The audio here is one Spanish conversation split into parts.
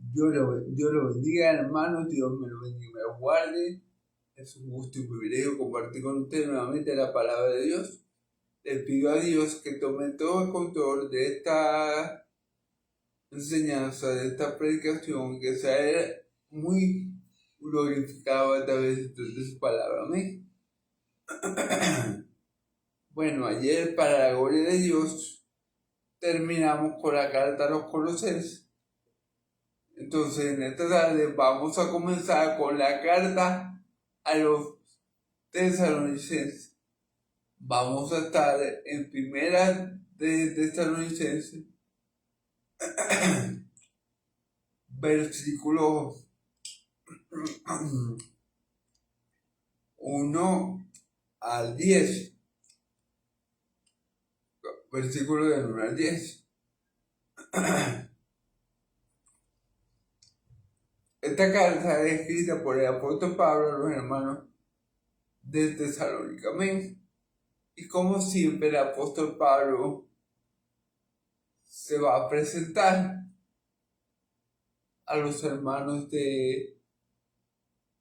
Dios lo bendiga, hermanos. Dios me lo bendiga y me lo guarde. Es un gusto y un privilegio compartir con ustedes nuevamente la palabra de Dios. Les pido a Dios que tome todo el control de esta enseñanza, de esta predicación, que sea muy glorificado a través de su palabra. Amén. Bueno, ayer, para la gloria de Dios, terminamos con la carta a los Colosenses. Entonces, en esta tarde vamos a comenzar con la carta a los Tesalonicenses. Vamos a estar en Primera de Tesalonicenses, versículo 1 al 10. Versículo del 1 al 10. Esta carta es escrita por el apóstol Pablo a los hermanos de Tesalónica. Amén. Y como siempre, el apóstol Pablo se va a presentar a los hermanos de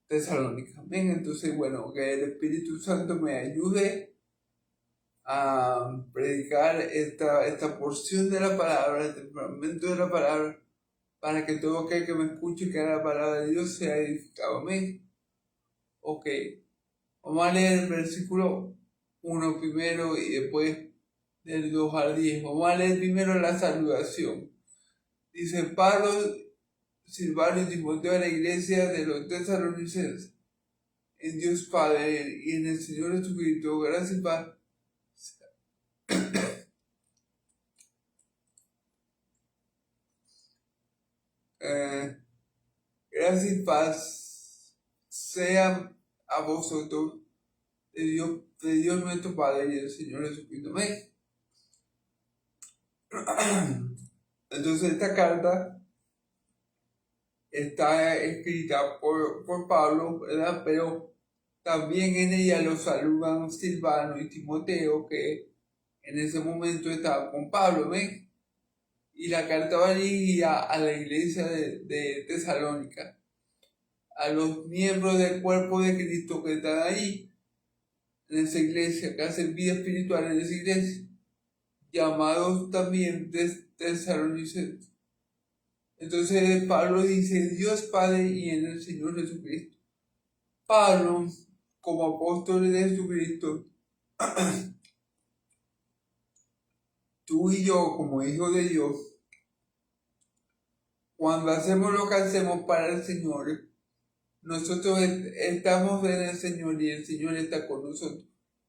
Tesalónica. Amén. Entonces, bueno, que el Espíritu Santo me ayude a predicar esta porción de la palabra, este fragmento de la palabra, para que todo aquel que me escuche que la palabra de Dios sea edificado. Amén. Ok. Vamos a leer el versículo 1 primero y después del 2 al 10. Vamos a leer primero la saludación. Dice: Pablo, Silvano y Timoteo, a la iglesia de los Tesalonicenses, en Dios Padre y en el Señor Jesucristo, gracias y paz. Gracias y paz sean a vosotros de Dios nuestro Padre y del Señor Jesucristo. Amén. Entonces esta carta está escrita por Pablo, ¿verdad? Pero también en ella lo saludan Silvano y Timoteo, que en ese momento estaban con Pablo, ¿ven? Y la carta va dirigida a la iglesia de Tesalónica, a los miembros del cuerpo de Cristo que están ahí, en esa iglesia, que hacen vida espiritual en esa iglesia, llamados también Tesalonicenses. Entonces Pablo dice: Dios Padre y en el Señor Jesucristo. Pablo, como apóstol de Jesucristo, tú y yo, como hijos de Dios, cuando hacemos lo que hacemos para el Señor, nosotros estamos en el Señor y el Señor está con nosotros.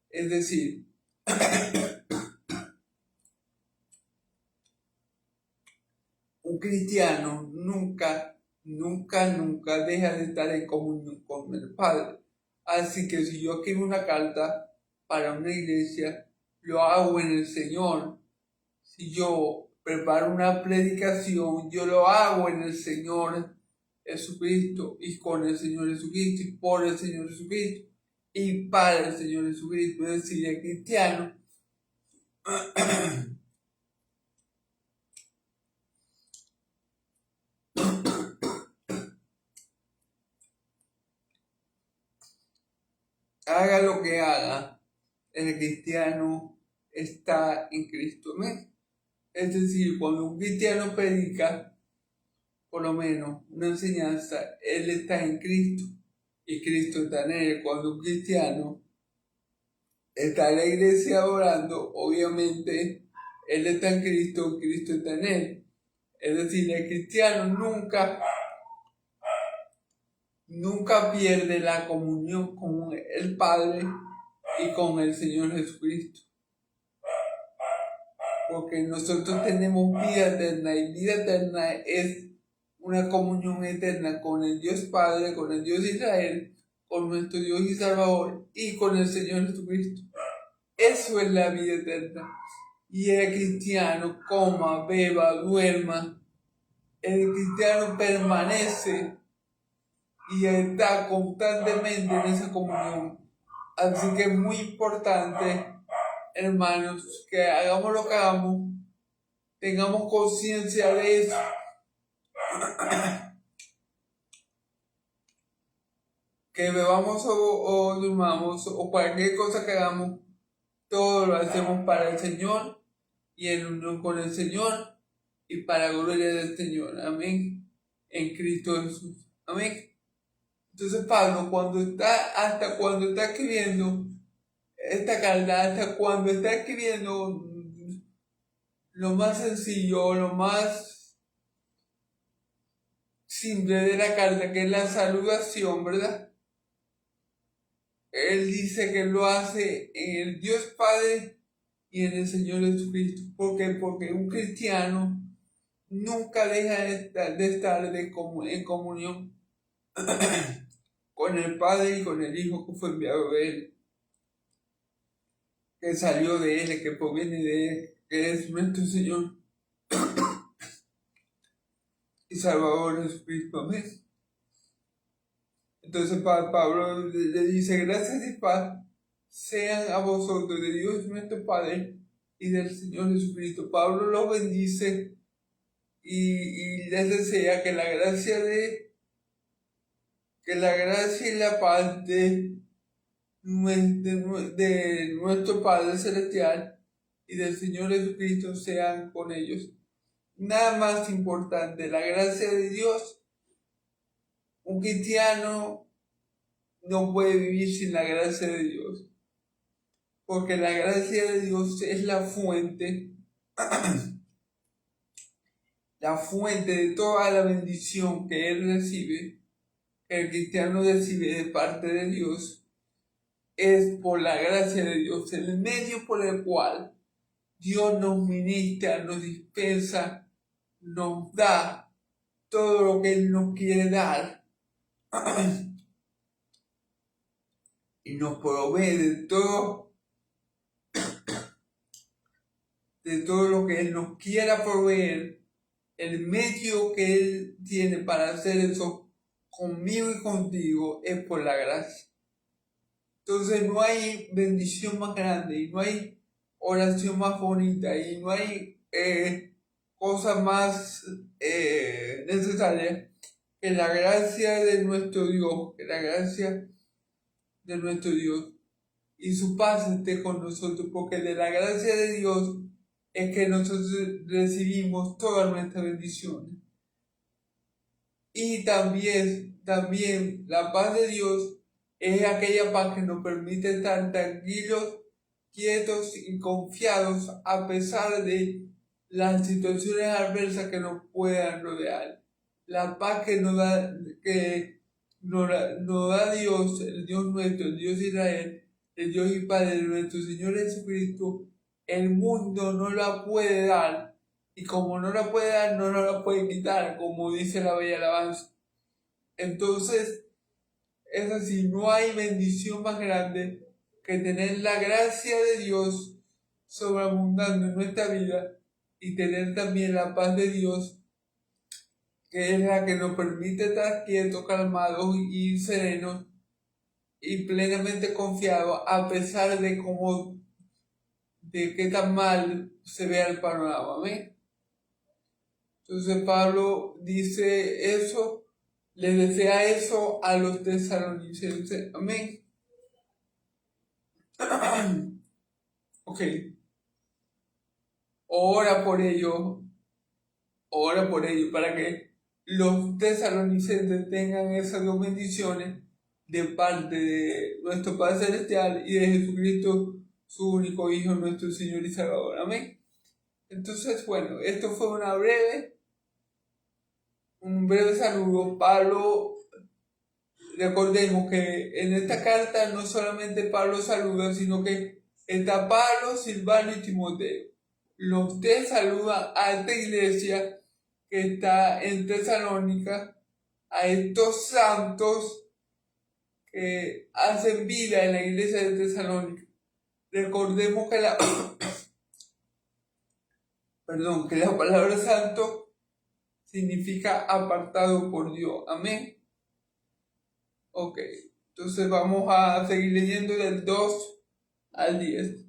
Es decir, un cristiano nunca deja de estar en comunión con el Padre. Así que si yo escribo una carta para una iglesia, lo hago en el Señor. Si yo preparo una predicación, yo lo hago en el Señor Jesucristo y con el Señor Jesucristo y por el Señor Jesucristo y para el Señor Jesucristo. Es decir, el cristiano haga lo que haga, el cristiano está en Cristo. ¿Ves? Es decir, cuando un cristiano predica, por lo menos una enseñanza, él está en Cristo y Cristo está en él. Cuando un cristiano está en la iglesia orando, obviamente él está en Cristo, Cristo está en él. Es decir, el cristiano nunca pierde la comunión con el Padre y con el Señor Jesucristo. Porque nosotros tenemos vida eterna y vida eterna es una comunión eterna con el Dios Padre, con el Dios de Israel, con nuestro Dios y Salvador y con el Señor Jesucristo. Eso es la vida eterna. Y el cristiano coma, beba, duerma, el cristiano permanece y está constantemente en esa comunión. Así que es muy importante, hermanos, que hagamos lo que hagamos, tengamos conciencia de eso que bebamos o durmamos o cualquier cosa que hagamos, todo lo hacemos para el Señor y en unión con el Señor y para la gloria del Señor. Amén. En Cristo Jesús. Amén. Entonces Pablo, hasta cuando está escribiendo esta carta, hasta cuando está escribiendo lo más sencillo, lo más simple de la carta, que es la saludación, ¿verdad? Él dice que lo hace en el Dios Padre y en el Señor Jesucristo. ¿Por qué? Porque un cristiano nunca deja de estar en comunión con el Padre y con el Hijo que fue enviado de Él, que salió de Él, que proviene de Él, que es nuestro Señor y Salvador Jesucristo. Amén. Entonces Pablo le dice: gracias y paz sean a vosotros de Dios nuestro Padre y del Señor Jesucristo. Pablo los bendice y les desea que la gracia y la paz de nuestro Padre Celestial y del Señor Jesucristo sean con ellos. Nada más importante, la gracia de Dios. Un cristiano no puede vivir sin la gracia de Dios, porque la gracia de Dios es la fuente de toda la bendición que él recibe, que el cristiano recibe de parte de Dios. Es por la gracia de Dios, el medio por el cual Dios nos ministra, nos dispensa, nos da todo lo que Él nos quiere dar y nos provee de todo lo que Él nos quiera proveer. El medio que Él tiene para hacer eso conmigo y contigo es por la gracia. Entonces no hay bendición más grande y no hay oración más bonita y no hay cosa más necesaria que la gracia de nuestro Dios, y su paz esté con nosotros, porque de la gracia de Dios es que nosotros recibimos todas nuestras bendiciones. Y también la paz de Dios es aquella paz que nos permite estar tranquilos, quietos y confiados a pesar de las situaciones adversas que nos puedan rodear. La paz que nos da Dios, el Dios nuestro, el Dios de Israel, el Dios y Padre de nuestro Señor Jesucristo, el mundo no la puede dar. Y como no la puede dar, no nos la puede quitar, como dice la bella alabanza. Entonces, es así, no hay bendición más grande que tener la gracia de Dios sobreabundando en nuestra vida y tener también la paz de Dios, que es la que nos permite estar quietos, calmados y serenos y plenamente confiados a pesar de qué tan mal se vea el panorama. ¿Amén? Entonces Pablo dice eso, le desea eso a los tesalonicenses. Amén. Ok. Ora por ello para que los tesalonicenses tengan esas dos bendiciones de parte de nuestro Padre Celestial y de Jesucristo, su único Hijo, nuestro Señor y Salvador. Amén. Entonces, bueno, esto fue un breve saludo. Pablo, recordemos que en esta carta no solamente Pablo saluda, sino que está Pablo, Silvano y Timoteo. Los tres saludan a esta iglesia que está en Tesalónica, a estos santos que hacen vida en la iglesia de Tesalónica. Recordemos que que la palabra santo significa apartado por Dios. Amén. Ok, entonces vamos a seguir leyendo del 2 al 10.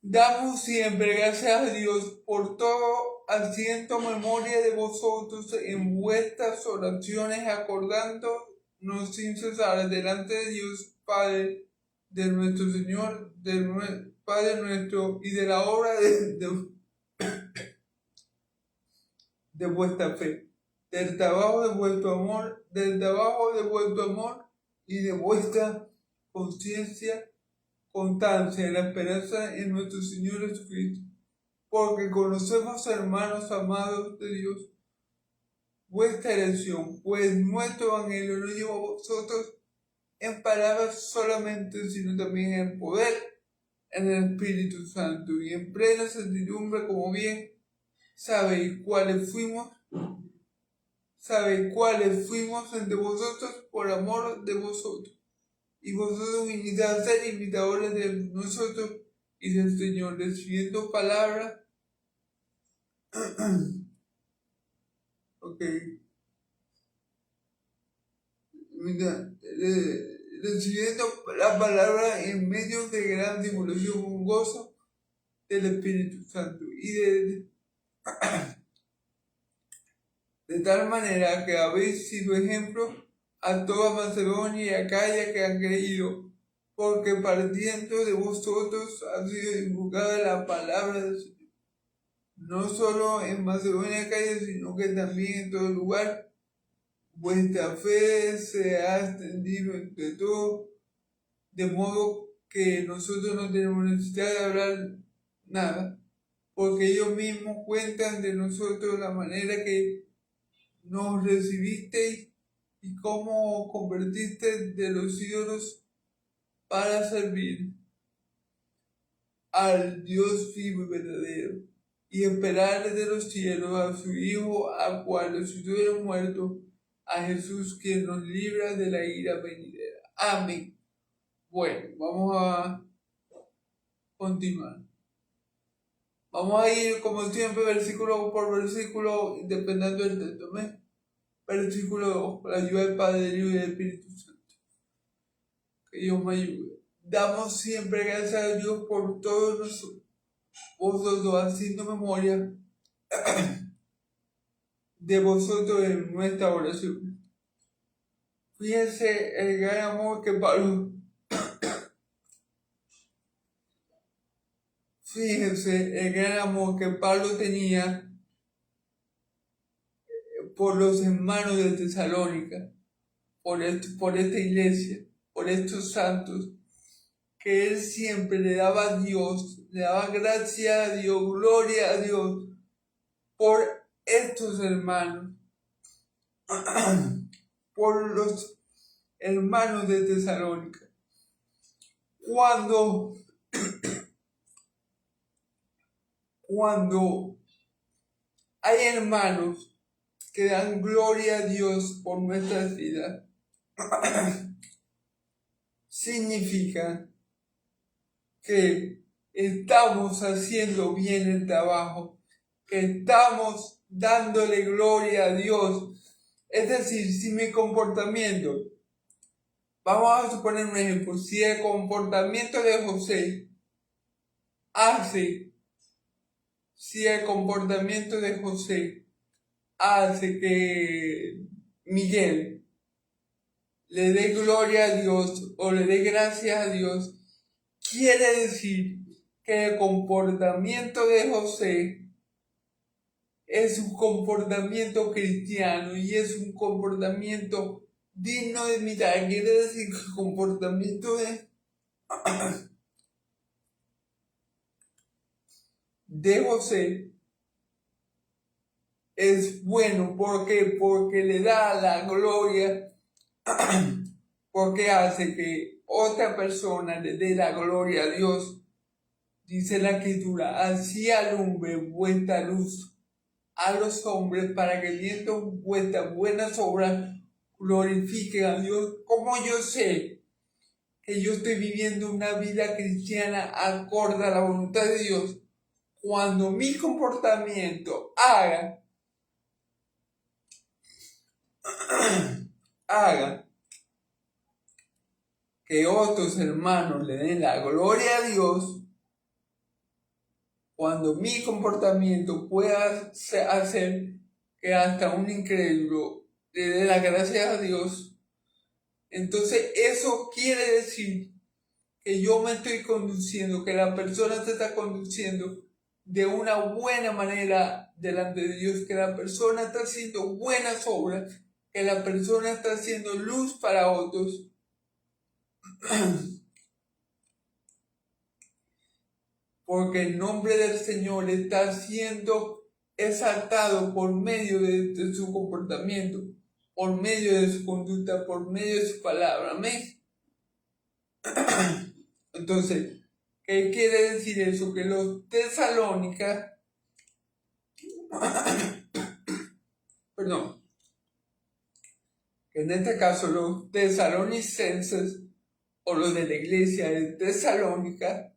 Damos siempre gracias a Dios por todo haciendo memoria de vosotros en vuestras oraciones, acordándonos sin cesar delante de Dios Padre de nuestro Señor, Padre nuestro, y de la obra de vuestra fe, del trabajo de vuestro amor, y de vuestra conciencia, constancia en la esperanza en nuestro Señor Jesucristo. Porque conocemos, hermanos amados de Dios, vuestra elección, pues nuestro evangelio no lleva a vosotros en palabras solamente, sino también en poder, en el Espíritu Santo y en plena certidumbre, como bien sabéis cuáles fuimos entre vosotros por amor de vosotros. Y vosotros iniciad a ser imitadores de nosotros y del Señor, recibiendo palabras recibiendo la palabra en medio de gran tribulación con gozo del Espíritu Santo y de tal manera que habéis sido ejemplo a toda Macedonia y Acaya que han creído, porque partiendo de vosotros ha sido divulgada la palabra del Señor, no solo en Macedonia y Acaya, sino que también en todo lugar. Vuestra fe se ha extendido entre todos, de modo que nosotros no tenemos necesidad de hablar nada, porque ellos mismos cuentan de nosotros la manera que nos recibisteis y cómo convertisteis de los ídolos para servir al Dios vivo y verdadero, y esperar de los cielos a su Hijo, al cual resucitó muerto, a Jesús, quien nos libra de la ira venidera. Amén. Bueno, vamos a continuar. Vamos a ir, como siempre, versículo por versículo, dependiendo del texto. ¿Ves? Versículo 2, con la ayuda del Padre, del Hijo y del Espíritu Santo. Que Dios me ayude. Damos siempre gracias a Dios por todos nosotros, vosotros, haciendo memoria de vosotros en nuestra oración. Fíjense el gran amor que Pablo tenía por los hermanos de Tesalónica, por esta iglesia, por estos santos, que él siempre le daba a Dios, le daba gracia a Dios, gloria a Dios, por estos hermanos, por los hermanos de Tesalónica. Cuando hay hermanos que dan gloria a Dios por nuestras vidas, significa que estamos haciendo bien el trabajo, que estamos dándole gloria a Dios. Es decir, si mi comportamiento, vamos a suponer un ejemplo, si el comportamiento de José hace que Miguel le dé gloria a Dios o le dé gracias a Dios, quiere decir que el comportamiento de José es un comportamiento cristiano y es un comportamiento digno de imitar. Quiere decir que el comportamiento de José es bueno. ¿Por qué? Porque le da la gloria, porque hace que otra persona le dé la gloria a Dios. Dice la Escritura: así alumbre vuestra luz a los hombres, para que viendo vuestras buenas obras glorifiquen a Dios. Como yo sé que yo estoy viviendo una vida cristiana acorde a la voluntad de Dios, cuando mi comportamiento haga que otros hermanos le den la gloria a Dios, cuando mi comportamiento pueda hacer que hasta un incrédulo le dé las gracias a Dios, entonces eso quiere decir que yo me estoy conduciendo, que la persona se está conduciendo de una buena manera delante de Dios, que la persona está haciendo buenas obras, que la persona está haciendo luz para otros. Porque el nombre del Señor está siendo exaltado por medio de su comportamiento, por medio de su conducta, por medio de su palabra. Amén. Entonces, ¿qué quiere decir eso? Que los tesalónicas, perdón, que en este caso los tesalonicenses o los de la iglesia de Tesalónica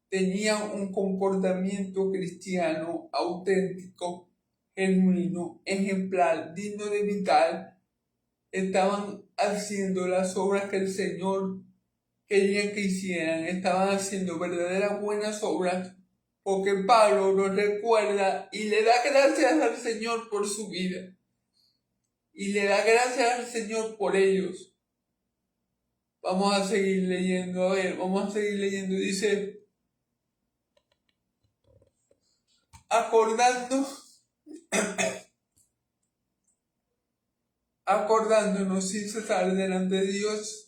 tenían un comportamiento cristiano auténtico, genuino, ejemplar, digno de imitar. Estaban haciendo las obras que el Señor quería que hicieran, estaban haciendo verdaderas buenas obras, porque Pablo los recuerda y le da gracias al Señor por su vida. Y le da gracias al Señor por ellos. Vamos a seguir leyendo, dice, acordándonos sin cesar delante de Dios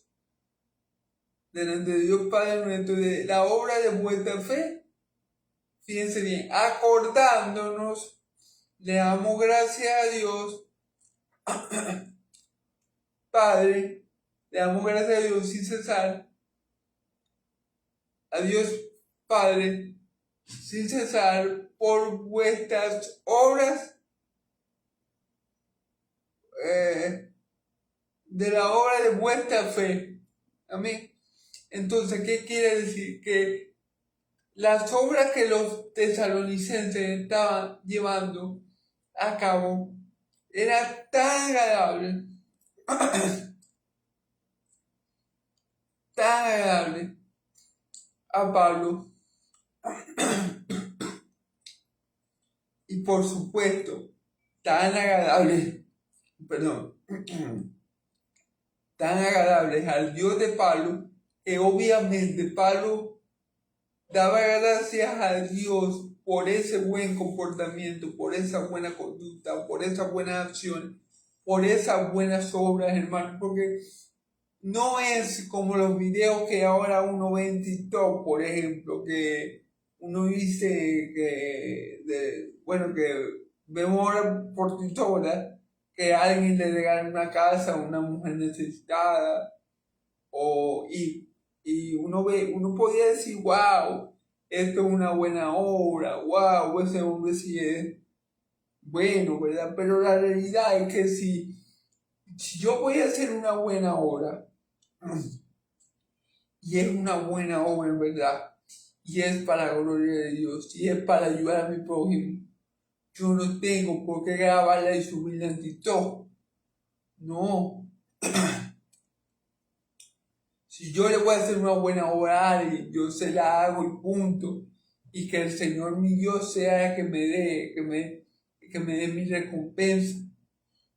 Padre nuestro, de la obra de vuestra fe. Fíjense bien, acordándonos, le damos gracias a Dios Padre, le damos gracias a Dios sin cesar, a Dios Padre, sin cesar por vuestras obras, de la obra de vuestra fe. Amén. Entonces, ¿qué quiere decir? Que las obras que los tesalonicenses estaban llevando a cabo eran tan agradables, tan agradables a Pablo. Y por supuesto, tan agradables al Dios de Pablo, que obviamente Pablo daba gracias a Dios por ese buen comportamiento, por esa buena conducta, por esas buenas acciones, por esas buenas obras, hermano, porque no es como los videos que ahora uno ve en TikTok, por ejemplo, que uno dice que vemos ahora por TikTok, ¿verdad? Que alguien le regala una casa a una mujer necesitada, y uno podía decir, wow, esto es una buena obra, wow, ese hombre sí es bueno, ¿verdad? Pero la realidad es que si yo voy a hacer una buena obra, y es una buena obra en verdad, y es para la gloria de Dios, y es para ayudar a mi prójimo, yo no tengo por qué grabarla y subirla en TikTok. No. Si yo le voy a hacer una buena obra a alguien, yo se la hago y punto. Y que el Señor mi Dios sea el que me dé mi recompensa.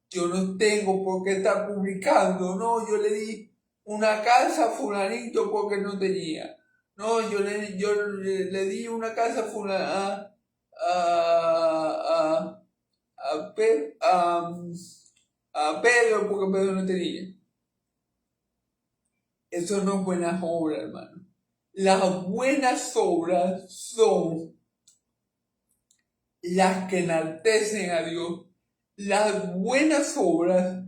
Yo no tengo por qué estar publicando, no, yo le di una casa a fulanito porque no tenía. No, yo le di una casa a Pedro porque Pedro no tenía. Eso no es buenas obras, hermano. Las buenas obras son las que enaltecen a Dios. Las buenas obras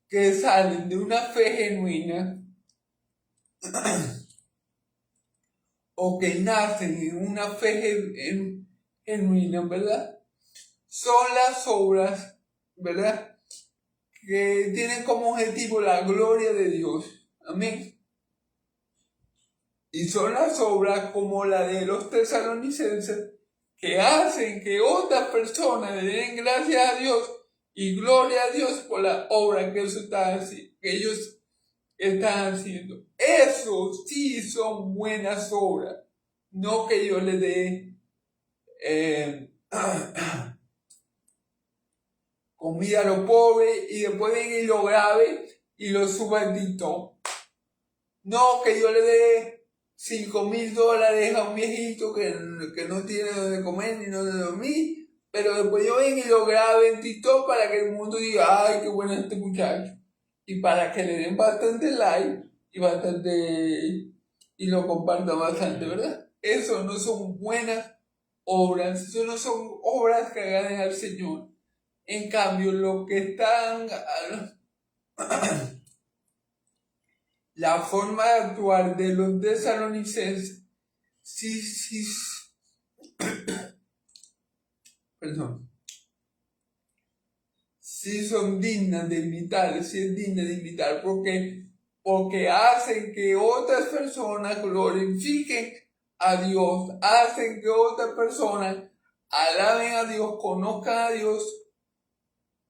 que salen de una fe genuina o que nacen en una fe genuina, ¿verdad? Son las obras, ¿verdad? Que tienen como objetivo la gloria de Dios. Amén. Y son las obras como la de los tesalonicenses que hacen que otras personas le den gracias a Dios y gloria a Dios por la obra que ellos están haciendo. Eso sí son buenas obras. no que yo le dé comida a los pobres y después venga y lo grabe y lo suba en TikTok. No que yo le dé $5,000 a un viejito que no tiene donde comer ni donde dormir, pero después yo venga y lo grabe en TikTok para que el mundo diga, ay, qué bueno este muchacho. Y para que le den bastante like y lo compartan bastante, ¿verdad? Eso no son buenas obras, eso no son obras que agraden al Señor. En cambio, lo que están, la forma de actuar de los tesalonicenses, sí, perdón, sí son dignas de imitar, sí es digna de imitar, porque hacen que otras personas glorifiquen a Dios, hacen que otras personas alaben a Dios, conozcan a Dios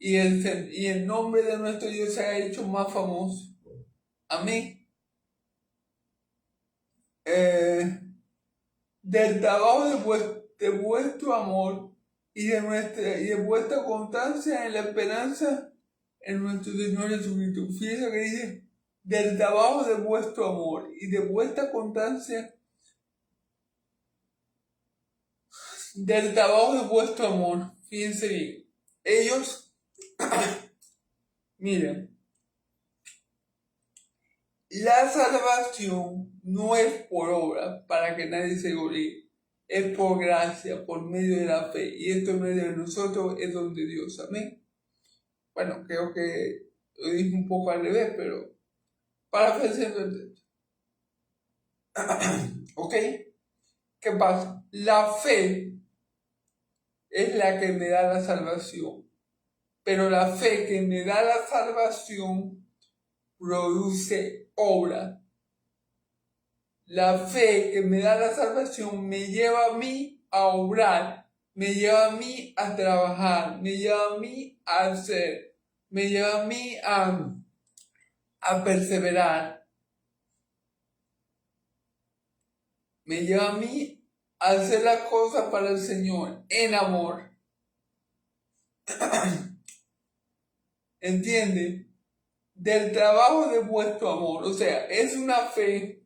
y el nombre de nuestro Dios se ha hecho más famoso. Amén. Del trabajo de vuestro amor y de vuestra constancia en la esperanza en nuestro Señor Jesucristo. Fíjense que dice, del trabajo de vuestro amor y de vuestra constancia, del trabajo de vuestro amor. Fíjense bien. Ellos, miren, la salvación no es por obra para que nadie se gloríe, es por gracia, por medio de la fe. Y esto en medio de nosotros es donde Dios. Amén. Bueno, creo que lo dije un poco al revés, pero para hacerlo entender. ¿Ok? ¿Qué pasa? La fe es la que me da la salvación, pero la fe que me da la salvación produce obra. La fe que me da la salvación me lleva a mí a obrar, me lleva a mí a trabajar, me lleva a mí a hacer, me lleva a mí a perseverar, me lleva a mí a hacer las cosas para el Señor en amor. ¿Entiende? Del trabajo de vuestro amor, o sea, es una fe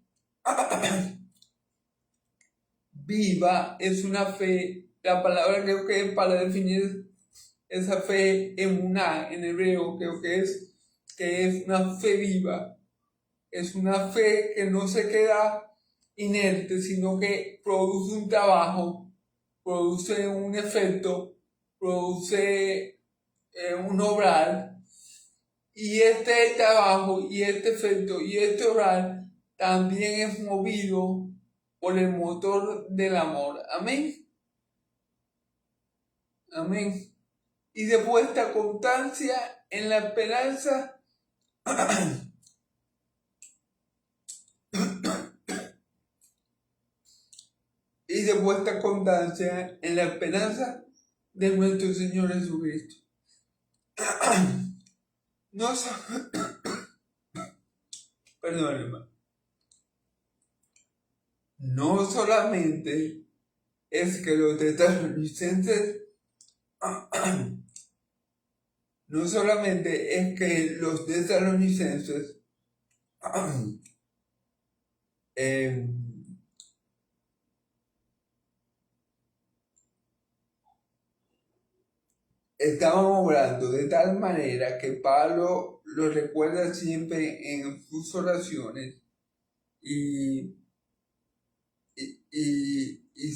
viva, es una fe, la palabra creo que para definir esa fe emuná en hebreo creo que es una fe viva, es una fe que no se queda inerte, sino que produce un trabajo, produce un efecto, produce un obrar, y este trabajo y este efecto y este obrar también es movido por el motor del amor. Amén. Amén. Y de vuestra constancia en la esperanza y de vuestra constancia en la esperanza de nuestro Señor Jesucristo. No, perdón, hermano. No solamente es que los tesalonicenses no solamente es que los tesalonicenses estaban obrando de tal manera que Pablo lo recuerda siempre en sus oraciones y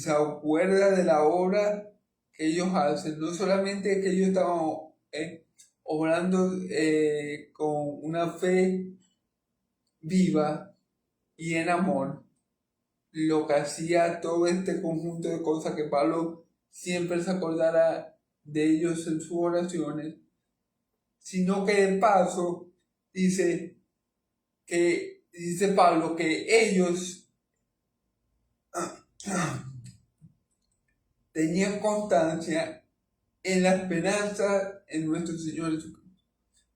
se acuerda de la obra que ellos hacen. No solamente que ellos estaban obrando con una fe viva y en amor, lo que hacía todo este conjunto de cosas que Pablo siempre se acordara de ellos en sus oraciones, sino que de paso dice Pablo que ellos tenían constancia en la esperanza en nuestro Señor Jesucristo.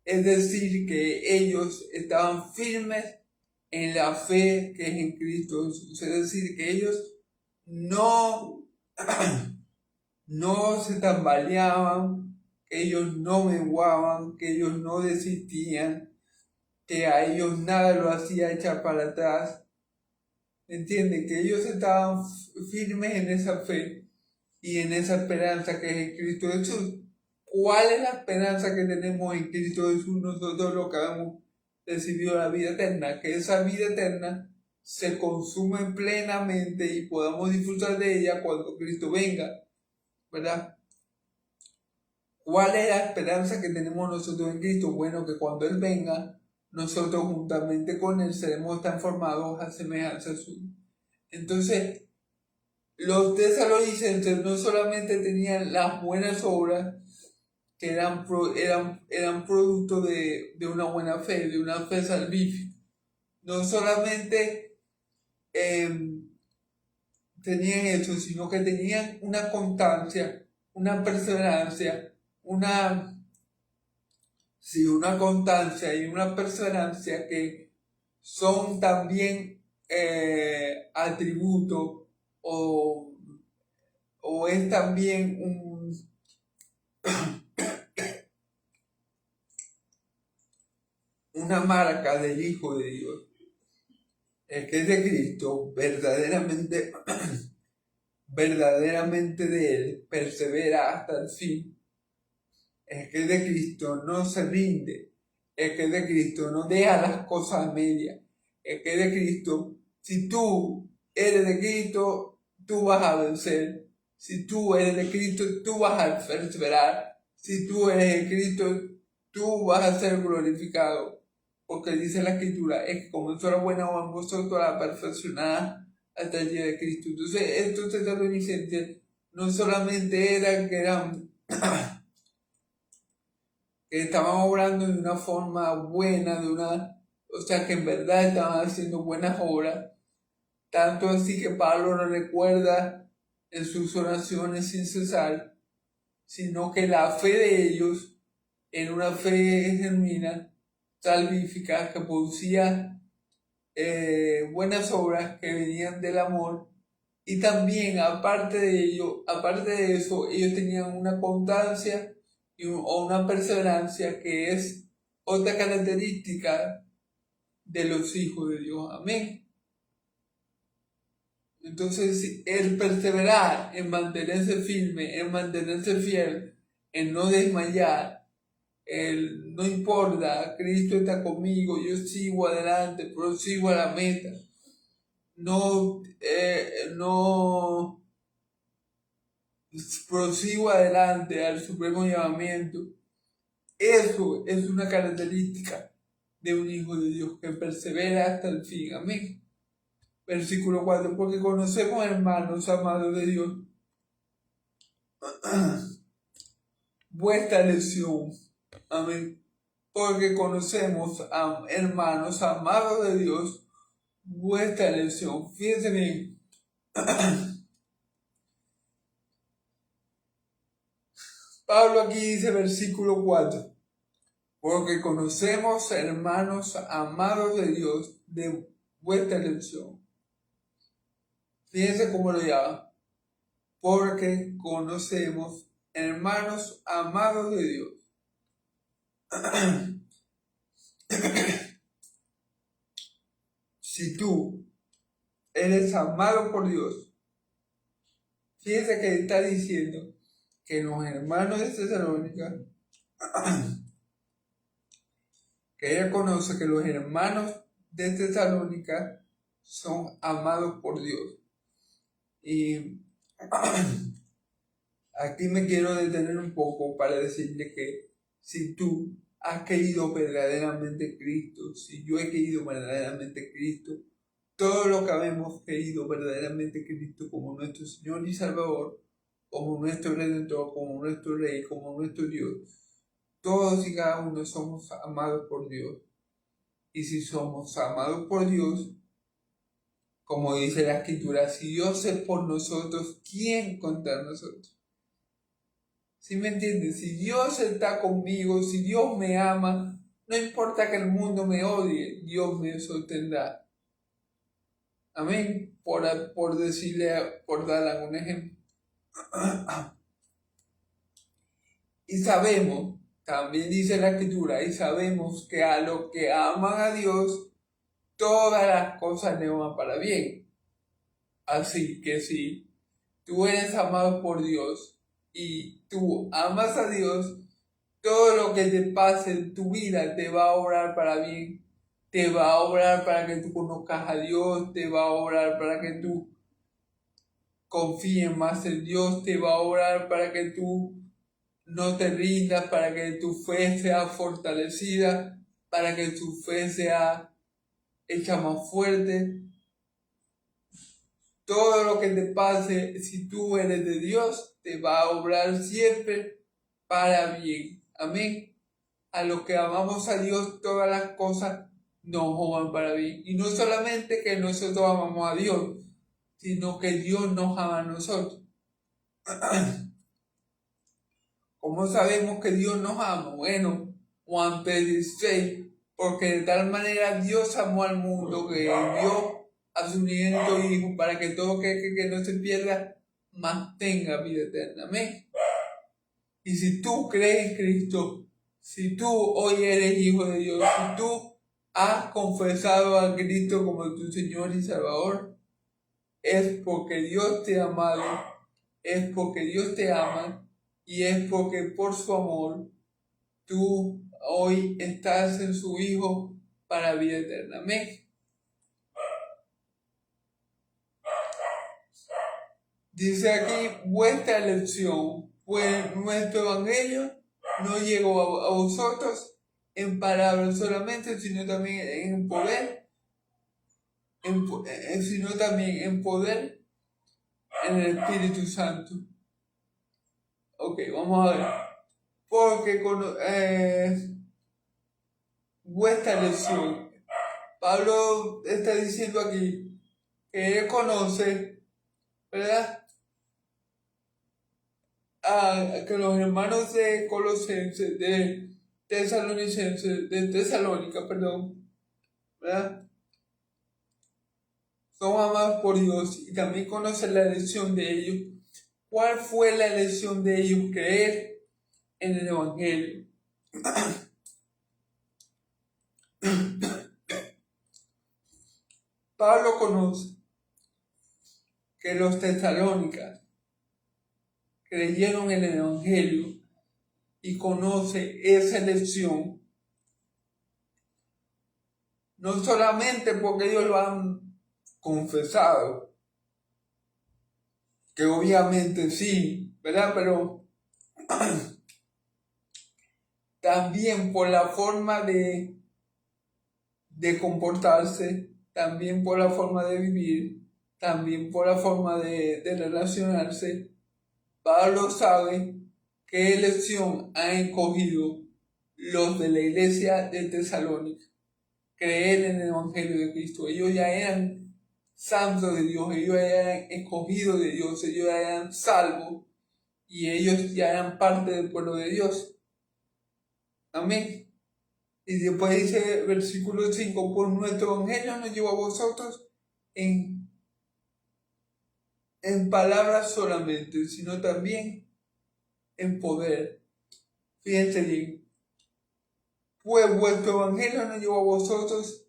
Es decir, que ellos estaban firmes en la fe que es en Cristo Jesús. Es decir, que ellos no, no se tambaleaban, que ellos no menguaban, que ellos no desistían, que a ellos nada lo hacía echar para atrás. ¿Entienden? Que ellos estaban firmes en esa fe y en esa esperanza que es en Cristo Jesús. ¿Cuál es la esperanza que tenemos en Cristo Jesús nosotros los que hemos recibido la vida eterna? Que esa vida eterna se consume plenamente y podamos disfrutar de ella cuando Cristo venga, ¿verdad? ¿Cuál es la esperanza que tenemos nosotros en Cristo? Bueno, que cuando Él venga, nosotros juntamente con Él seremos transformados a semejanza suya. Entonces, los tesalonicenses no solamente tenían las buenas obras, que eran producto de una buena fe, de una fe salvífica. No solamente tenían eso, sino que tenían una constancia, una perseverancia, una constancia y una perseverancia que son también atributos o es también una marca del Hijo de Dios. El que es de Cristo, verdaderamente de Él, persevera hasta el fin. El que es de Cristo no se rinde. El que es de Cristo no deja las cosas a medias. El que es de Cristo, si tú eres de Cristo, tú vas a vencer. Si tú eres de Cristo, tú vas a perseverar. Si tú eres de Cristo, tú vas a ser glorificado. Porque dice la Escritura, es que comenzó la buena obra en vosotros, la perfeccionada hasta el día de Cristo. Entonces, estos tesalonicenses no solamente eran que estaban obrando de una forma buena, o sea, que en verdad estaban haciendo buenas obras, tanto así que Pablo lo recuerda en sus oraciones sin cesar, sino que la fe de ellos era una fe genuina, salvífica, que producía buenas obras que venían del amor, y también aparte de eso, ellos tenían una constancia o una perseverancia que es otra característica de los hijos de Dios. Amén. Entonces, el perseverar en mantenerse firme, en mantenerse fiel, en no desmayar, no importa, Cristo está conmigo, yo sigo adelante, prosigo a la meta. No prosigo adelante al supremo llamamiento. Eso es una característica de un hijo de Dios que persevera hasta el fin. Amén. Versículo 4. Porque conocemos, hermanos amados de Dios, vuestra elección. Amén. Porque conocemos, hermanos amados de Dios, vuestra elección. Fíjense bien. Pablo aquí dice versículo 4. Porque conocemos, hermanos amados de Dios, de vuestra elección. Fíjense cómo lo llama. Porque conocemos, hermanos amados de Dios. Si tú eres amado por Dios, fíjense que está diciendo que los hermanos de Tesalónica, que ella conoce que los hermanos de Tesalónica son amados por Dios. Y aquí me quiero detener un poco para decirle que si tú has querido verdaderamente Cristo, si yo he querido verdaderamente Cristo, todos los que hemos querido verdaderamente Cristo como nuestro Señor y Salvador, como nuestro Redentor, como nuestro Rey, como nuestro Dios, todos y cada uno somos amados por Dios. Y si somos amados por Dios, como dice la Escritura, si Dios es por nosotros, ¿quién contra nosotros? ¿Sí me entiendes? Si Dios está conmigo, si Dios me ama, no importa que el mundo me odie, Dios me sostendrá. Amén. Por decirle, por dar algún ejemplo. Y sabemos, también dice la Escritura, y sabemos que a los que aman a Dios, todas las cosas le van para bien. Así que si tú eres amado por Dios y tú amas a Dios, todo lo que te pase en tu vida te va a obrar para bien, te va a obrar para que tú conozcas a Dios, te va a obrar para que tú confíes más en Dios, te va a obrar para que tú no te rindas, para que tu fe sea fortalecida, para que tu fe sea hecha más fuerte. Todo lo que te pase, si tú eres de Dios, te va a obrar siempre para bien. Amén. A los que amamos a Dios, todas las cosas nos obran para bien. Y no solamente que nosotros amamos a Dios, sino que Dios nos ama a nosotros. ¿Cómo sabemos que Dios nos ama? Bueno, Juan 3:16, porque de tal manera Dios amó al mundo que envió a su unigénito Hijo para que todo que no se pierda, mas tenga vida eterna. Amén. Y si tú crees en Cristo, si tú hoy eres hijo de Dios, si tú has confesado a Cristo como tu Señor y Salvador, es porque Dios te ha amado, es porque Dios te ama y es porque por su amor tú hoy estás en su Hijo para vida eterna. Amén. Dice aquí vuestra elección, pues nuestro evangelio no llegó a vosotros en palabras solamente, sino también en poder, sino también en poder en el Espíritu Santo. Ok, vamos a ver. Porque con vuestra elección, Pablo está diciendo aquí que él conoce, ¿verdad? Que los hermanos de Colosenses, de Tesalónica, perdón, ¿verdad? Son amados por Dios y también conocen la elección de ellos. ¿Cuál fue la elección de ellos? Creer en el Evangelio. Pablo conoce que los tesalónicas creyeron en el Evangelio y conoce esa elección no solamente porque ellos lo han confesado, que obviamente sí, ¿verdad? Pero también por la forma de comportarse, también por la forma de vivir, también por la forma de relacionarse. Pablo sabe qué elección han escogido los de la iglesia de Tesalónica. Creer en el Evangelio de Cristo. Ellos ya eran santos de Dios, ellos ya eran escogidos de Dios, ellos ya eran salvos y ellos ya eran parte del pueblo de Dios. Amén. Y después dice versículo 5, por nuestro evangelio nos llevó a vosotros en palabras solamente, sino también en poder. Fíjense bien, pues vuestro evangelio no llevó a vosotros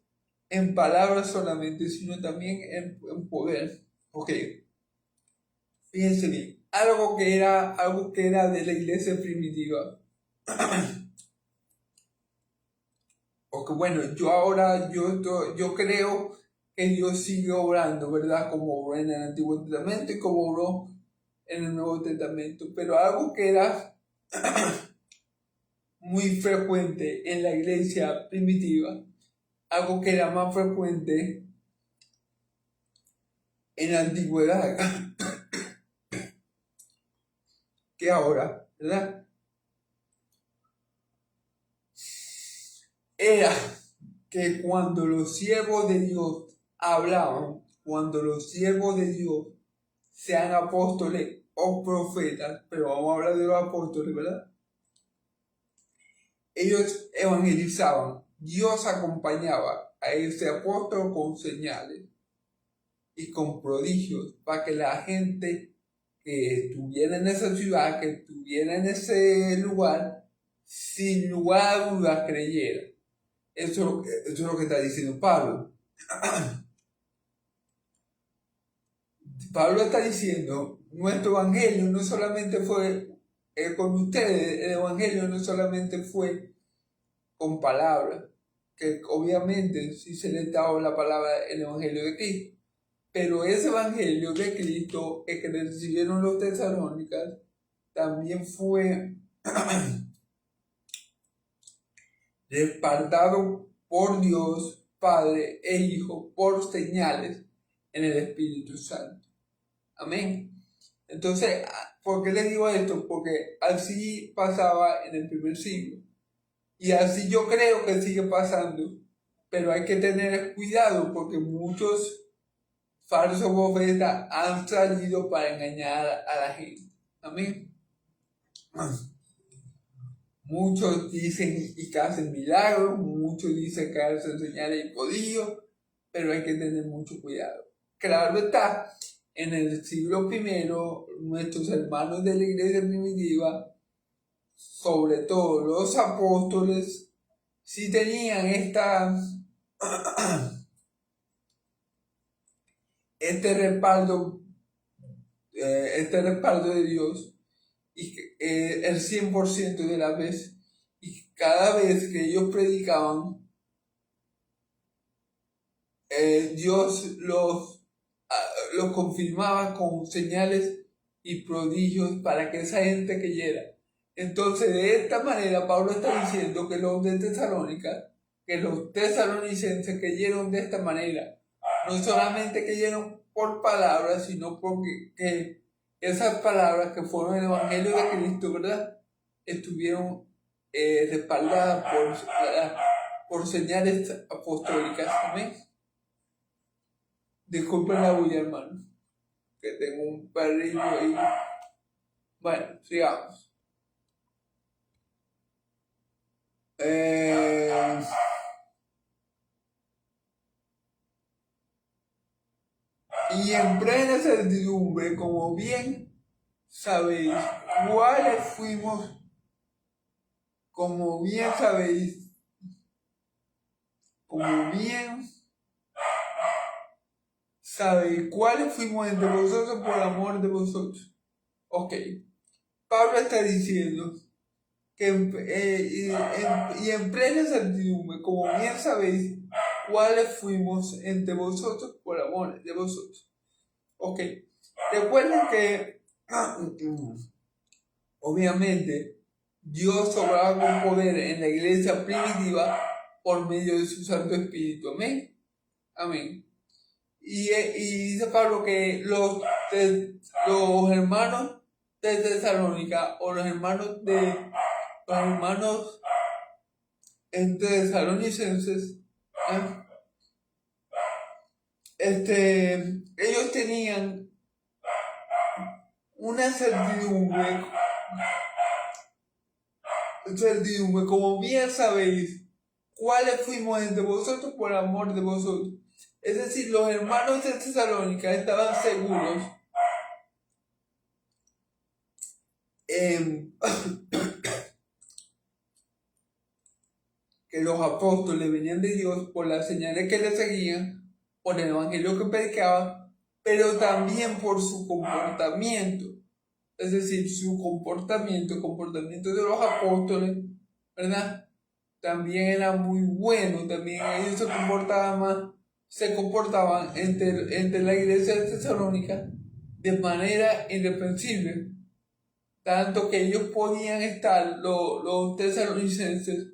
en palabras solamente, sino también en poder. Ok, fíjense bien, algo que era de la iglesia primitiva. Porque bueno, yo creo que Dios sigue obrando, ¿verdad? Como obró en el Antiguo Testamento y como obró en el Nuevo Testamento. Pero algo que era muy frecuente en la iglesia primitiva, algo que era más frecuente en la antigüedad que ahora, ¿verdad? Era que cuando los siervos de Dios hablaban, cuando los siervos de Dios sean apóstoles o profetas, pero vamos a hablar de los apóstoles, ¿verdad? Ellos evangelizaban, Dios acompañaba a ese apóstol con señales. y con prodigios, para que la gente que estuviera en esa ciudad, que estuviera en ese lugar, sin lugar a dudas creyera. Eso es lo que está diciendo Pablo. Pablo está diciendo, nuestro evangelio no solamente fue con ustedes, el evangelio no solamente fue con palabras, que obviamente sí se le daba la palabra, el evangelio de Cristo, pero ese evangelio de Cristo que recibieron los tesalónicas también fue respaldado por Dios Padre e Hijo por señales en el Espíritu Santo. Amén. Entonces, ¿por qué les digo esto? Porque así pasaba en el primer siglo. Y así yo creo que sigue pasando. Pero hay que tener cuidado porque muchos falsos profetas han salido para engañar a la gente. Amén. Muchos dicen y que hacen milagros, muchos dicen que hacen señales y prodigios, pero hay que tener mucho cuidado. Claro está, en el siglo I, nuestros hermanos de la iglesia primitiva, sobre todo los apóstoles, sí tenían este respaldo de Dios y el 100% de las veces. Y cada vez que ellos predicaban, Dios los confirmaba con señales y prodigios para que esa gente creyera. Entonces, de esta manera, Pablo está diciendo que los de Tesalónica, que los tesalonicenses creyeron de esta manera. No solamente creyeron por palabras, sino porque que esas palabras que fueron el Evangelio de Cristo, ¿verdad? Estuvieron respaldadas por señales apostólicas. Amén. Disculpen la bulla, hermano, que tengo un perrillo ahí. Bueno, sigamos. Y en plena certidumbre, como bien sabéis, cuáles fuimos, como bien sabéis, cuáles fuimos entre vosotros por amor de vosotros. Ok, Pablo está diciendo que en plena certidumbre, como bien sabéis, cuáles fuimos entre vosotros por amor de vosotros. Ok, recuerden que obviamente Dios obraba con poder en la iglesia primitiva por medio de su Santo Espíritu. Amén. Amén. Y dice Pablo que los hermanos de Tesalónica o los hermanos tesalonicenses, ellos tenían una certidumbre, como bien sabéis, cuáles fuimos entre vosotros por amor de vosotros. Es decir, los hermanos de Tesalónica estaban seguros que los apóstoles venían de Dios por las señales que les seguían, por el evangelio que predicaban, pero también por su comportamiento. Es decir, el comportamiento de los apóstoles, ¿verdad? También era muy bueno, también ellos se comportaban entre la iglesia de Tesalónica de manera irreprensible, tanto que ellos podían estar, los tesalonicenses,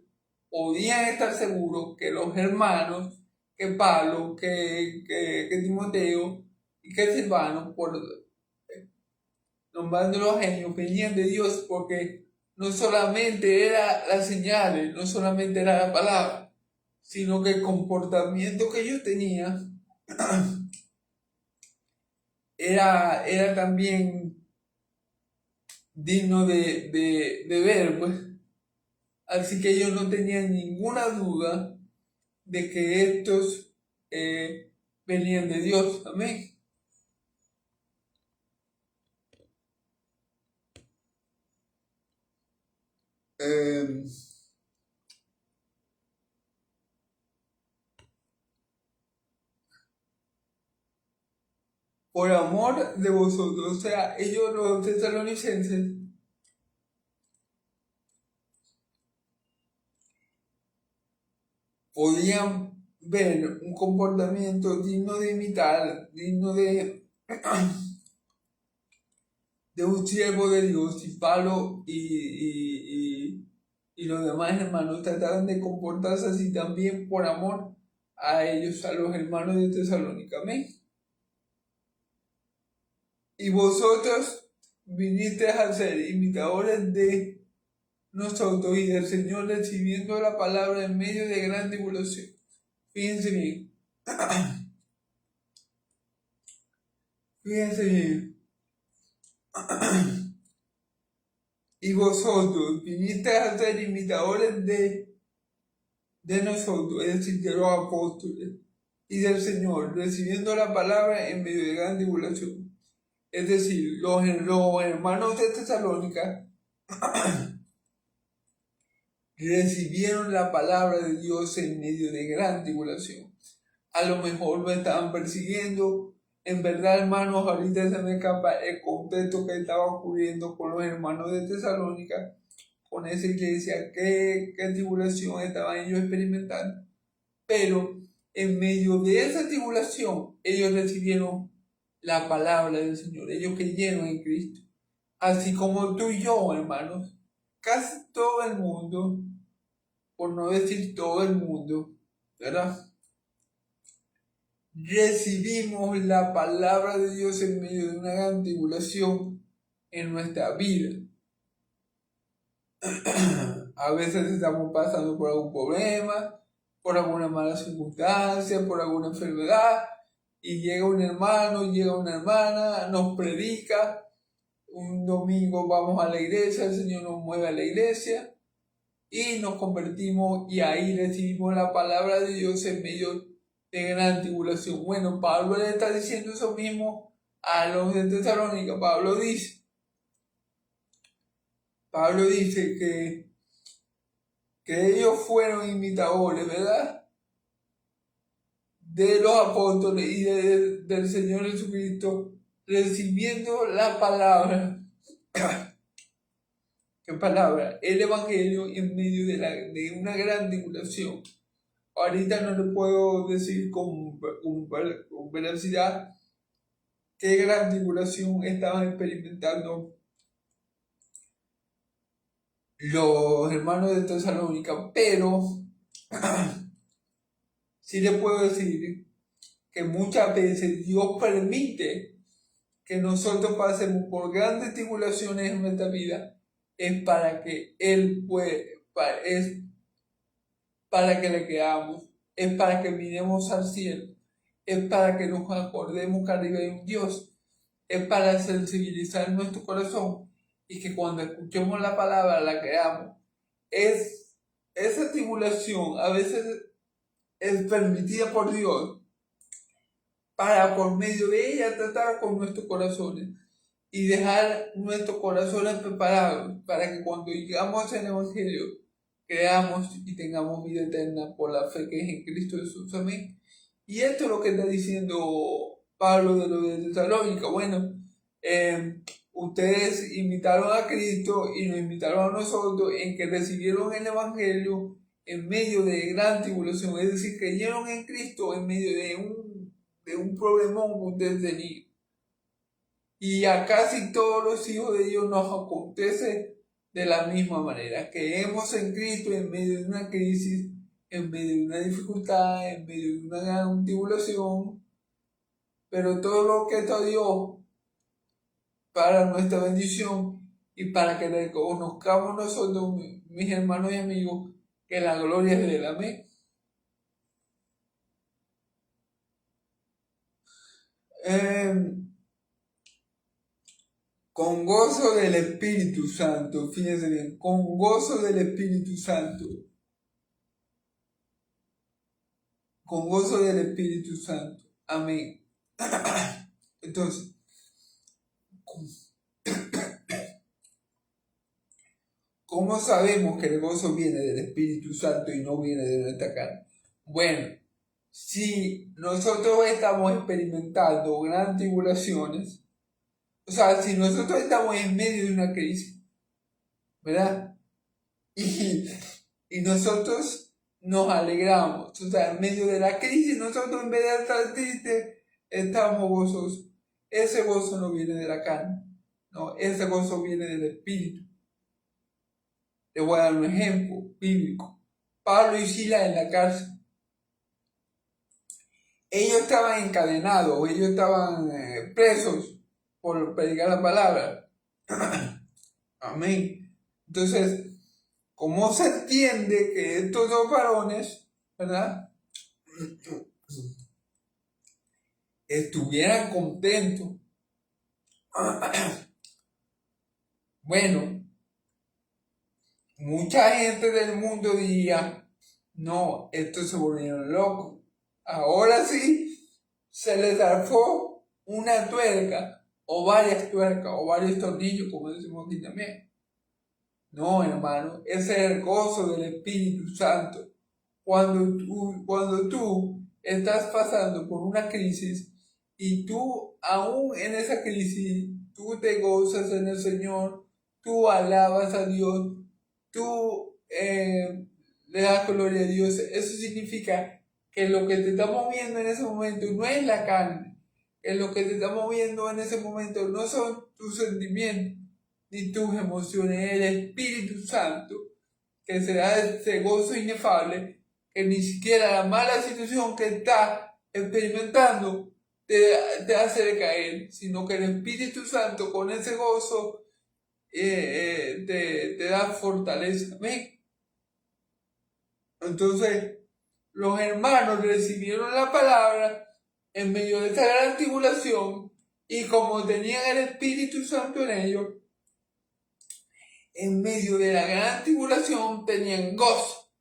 podían estar seguros que los hermanos, que Pablo, que Timoteo y que Silvano, por nombrando los genios, venían de Dios, porque no solamente era las señales, no solamente era la palabra, sino que el comportamiento que ellos tenían era también digno de ver, pues. Así que ellos no tenían ninguna duda de que estos venían de Dios. Amén. Por amor de vosotros, o sea, ellos los tesalonicenses podían ver un comportamiento digno de imitar, digno de un siervo de Dios, y Pablo y los demás hermanos trataban de comportarse así también por amor a ellos, a los hermanos de Tesalónica. Amén. Y vosotros vinisteis a ser imitadores de nosotros y del Señor, recibiendo la palabra en medio de gran tribulación. Fíjense bien. Fíjense bien. Y vosotros vinisteis a ser imitadores de nosotros, es decir, de los apóstoles y del Señor, recibiendo la palabra en medio de gran tribulación. Es decir, los hermanos de Tesalónica recibieron la palabra de Dios en medio de gran tribulación. A lo mejor lo estaban persiguiendo. En verdad, hermanos, ahorita se me escapa el contexto que estaba ocurriendo con los hermanos de Tesalónica, con esa iglesia, qué tribulación estaban ellos experimentando. Pero en medio de esa tribulación, ellos recibieron la palabra del Señor, ellos creyeron en Cristo. Así como tú y yo, hermanos, casi todo el mundo, por no decir todo el mundo, ¿verdad? Recibimos la palabra de Dios en medio de una gran tribulación en nuestra vida. A veces estamos pasando por algún problema, por alguna mala circunstancia, por alguna enfermedad, y llega un hermano, llega una hermana, nos predica. Un domingo vamos a la iglesia, el Señor nos mueve a la iglesia y nos convertimos, y ahí recibimos la palabra de Dios en medio de gran tribulación. Bueno, Pablo le está diciendo eso mismo a los de Tesalónica. Pablo dice que ellos fueron imitadores, ¿verdad?, de los apóstoles y del Señor Jesucristo, recibiendo la palabra. ¿Qué palabra? El Evangelio en medio de una gran tribulación. Ahorita no le puedo decir con veracidad qué gran tribulación estaban experimentando los hermanos de Tesalónica, pero sí le puedo decir que muchas veces Dios permite que nosotros pasemos por grandes tribulaciones en nuestra vida, es para que es para que le creamos, es para que miremos al cielo, es para que nos acordemos que arriba hay un Dios, es para sensibilizar nuestro corazón y que cuando escuchemos la palabra la creamos. Esa tribulación a veces es permitida por Dios para por medio de ella tratar con nuestros corazones y dejar nuestros corazones preparados para que cuando llegamos al Evangelio creamos y tengamos vida eterna por la fe que es en Cristo Jesús. Amén. Y esto es lo que está diciendo Pablo de lo de Tesalónica. Bueno, ustedes imitaron a Cristo y nos imitaron a nosotros en que recibieron el Evangelio en medio de gran tribulación, es decir, creyeron en Cristo en medio de un problemón que ustedes tenían. Y a casi todos los hijos de Dios nos acontece de la misma manera. Creemos en Cristo en medio de una crisis, en medio de una dificultad, en medio de una gran tribulación, pero todo lo que está Dios para nuestra bendición y para que reconozcamos nosotros, mis hermanos y amigos, que la gloria es de Él. Amén. Con gozo del Espíritu Santo, fíjense bien, con gozo del Espíritu Santo. Con gozo del Espíritu Santo. Amén. Entonces, ¿cómo sabemos que el gozo viene del Espíritu Santo y no viene de nuestra carne? Bueno, si nosotros estamos experimentando grandes tribulaciones, o sea, si nosotros estamos en medio de una crisis, ¿verdad? Y nosotros nos alegramos, o sea, en medio de la crisis, nosotros en vez de estar tristes, estamos gozosos. Ese gozo no viene de la carne, no, ese gozo viene del Espíritu. Le voy a dar un ejemplo bíblico. Pablo y Silas en la cárcel. Ellos estaban encadenados, ellos estaban presos por predicar la palabra. Amén. Entonces, ¿cómo se entiende que estos dos varones, ¿verdad?, estuvieran contentos? Bueno, mucha gente del mundo diría, no, estos se volvieron locos. Ahora sí, se les zafó una tuerca, o varias tuercas, o varios tornillos, como decimos aquí también. No, hermano, ese es el gozo del Espíritu Santo. Cuando tú estás pasando por una crisis y tú, aún en esa crisis, tú te gozas en el Señor, tú alabas a Dios, tú le das gloria a Dios, eso significa que lo que te está moviendo en ese momento no es la carne, que lo que te está moviendo en ese momento no son tus sentimientos ni tus emociones, el Espíritu Santo, que será ese gozo inefable, que ni siquiera la mala situación que estás experimentando te hace decaer, sino que el Espíritu Santo con ese gozo te da fortaleza. ¿Ven? Entonces, los hermanos recibieron la palabra en medio de esta gran tribulación y como tenían el Espíritu Santo en ellos, en medio de la gran tribulación tenían gozo.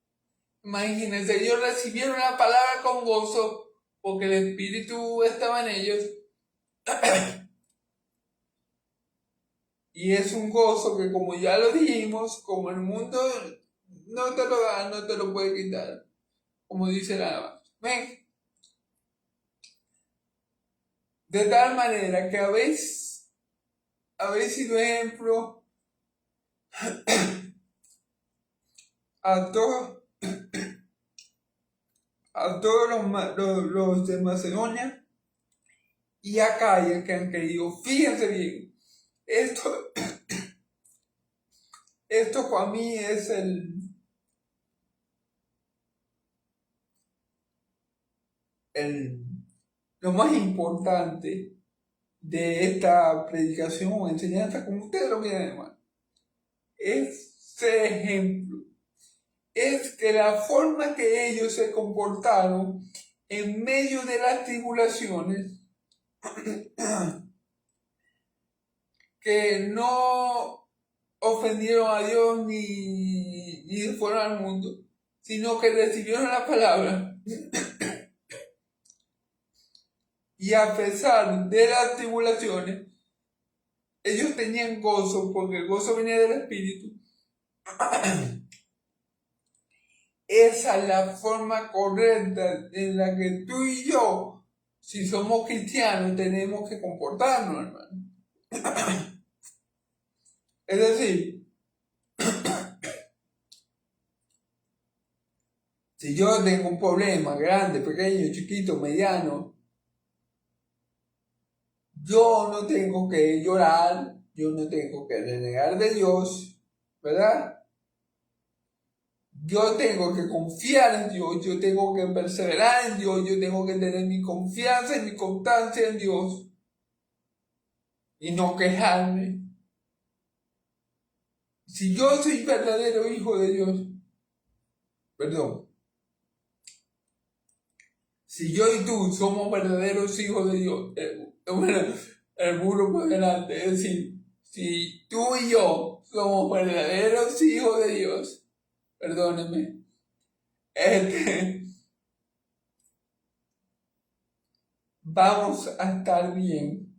Imagínense, ellos recibieron la palabra con gozo porque el Espíritu estaba en ellos. Y es un gozo que, como ya lo dijimos, como el mundo no te lo da, no te lo puede quitar. Como dice la alabanza. Ven. De tal manera que habéis sido ejemplo a todos los de Macedonia y Acaya que han creído. Fíjense bien, esto para mí es lo más importante de esta predicación o enseñanza, como ustedes lo quieran llamar. Es ser ejemplo. Es que la forma que ellos se comportaron en medio de las tribulaciones, que no ofendieron a Dios ni fueron al mundo, sino que recibieron la palabra. Y a pesar de las tribulaciones, ellos tenían gozo, porque el gozo venía del Espíritu. Esa es la forma correcta en la que tú y yo, si somos cristianos, tenemos que comportarnos, hermano. Es decir, si yo tengo un problema grande, pequeño, chiquito, mediano, yo no tengo que llorar, yo no tengo que renegar de Dios, ¿verdad? Yo tengo que confiar en Dios, yo tengo que perseverar en Dios, yo tengo que tener mi confianza y mi constancia en Dios y no quejarme. Si yo soy verdadero hijo de Dios, perdón, si yo y tú somos verdaderos hijos de Dios, bueno, el burro por delante, es decir, si tú y yo somos verdaderos hijos de Dios, perdóneme, vamos a estar bien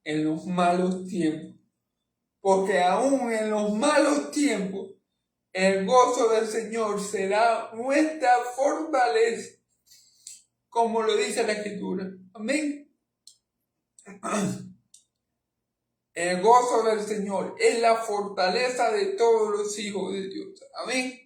en los malos tiempos, porque aún en los malos tiempos, el gozo del Señor será nuestra fortaleza, como lo dice la Escritura. Amén. El gozo del Señor es la fortaleza de todos los hijos de Dios. Amén.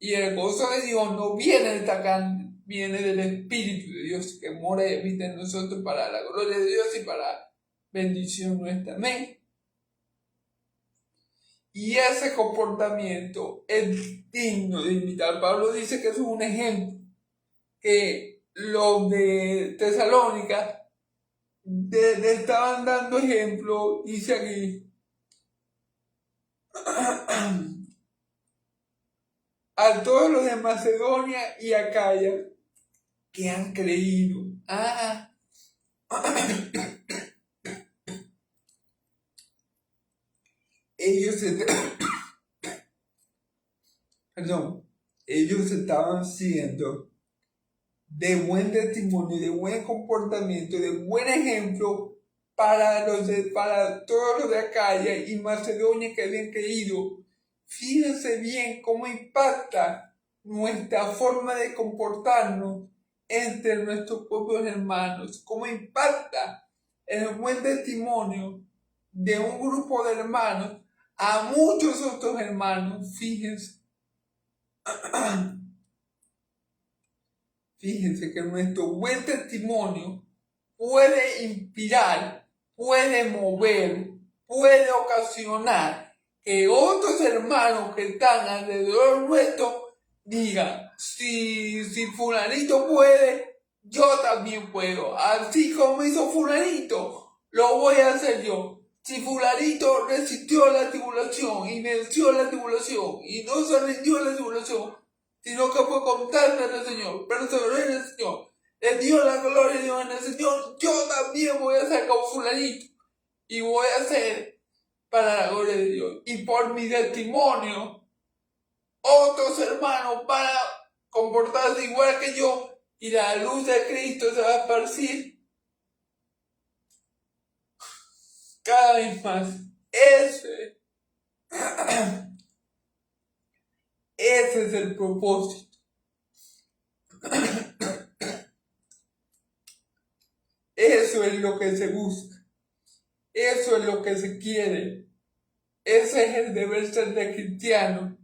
Y el gozo de Dios no viene de esta carne, viene del Espíritu de Dios que mora y habita en nosotros para la gloria de Dios y para bendición nuestra. Amén. Y ese comportamiento es digno de imitar. Pablo dice que es un ejemplo, que los de Tesalónica le estaban dando ejemplo, dice aquí, a todos los de Macedonia y Acaya que han creído. ellos estaban siendo de buen testimonio, de buen comportamiento, de buen ejemplo para todos los de Acaya y Macedonia que habían creído. Fíjense bien cómo impacta nuestra forma de comportarnos entre nuestros propios hermanos, cómo impacta el buen testimonio de un grupo de hermanos a muchos otros hermanos. Fíjense que nuestro buen testimonio puede inspirar, puede mover, puede ocasionar que otros hermanos que están alrededor nuestro digan, si fulanito puede, yo también puedo. Así como hizo fulanito, lo voy a hacer yo. Si fulanito resistió la tribulación y venció la tribulación y no se rindió a la tribulación, sino que fue constante en el Señor, perseveró en el Señor, le dio la gloria a Dios en el Señor, yo también voy a hacer como fulanito y voy a hacer para la gloria de Dios. Y por mi testimonio, otros hermanos van a comportarse igual que yo y la luz de Cristo se va a esparcir cada vez más. Ese es el propósito. Eso es lo que se busca. Eso es lo que se quiere. Ese es el deber ser de cristiano.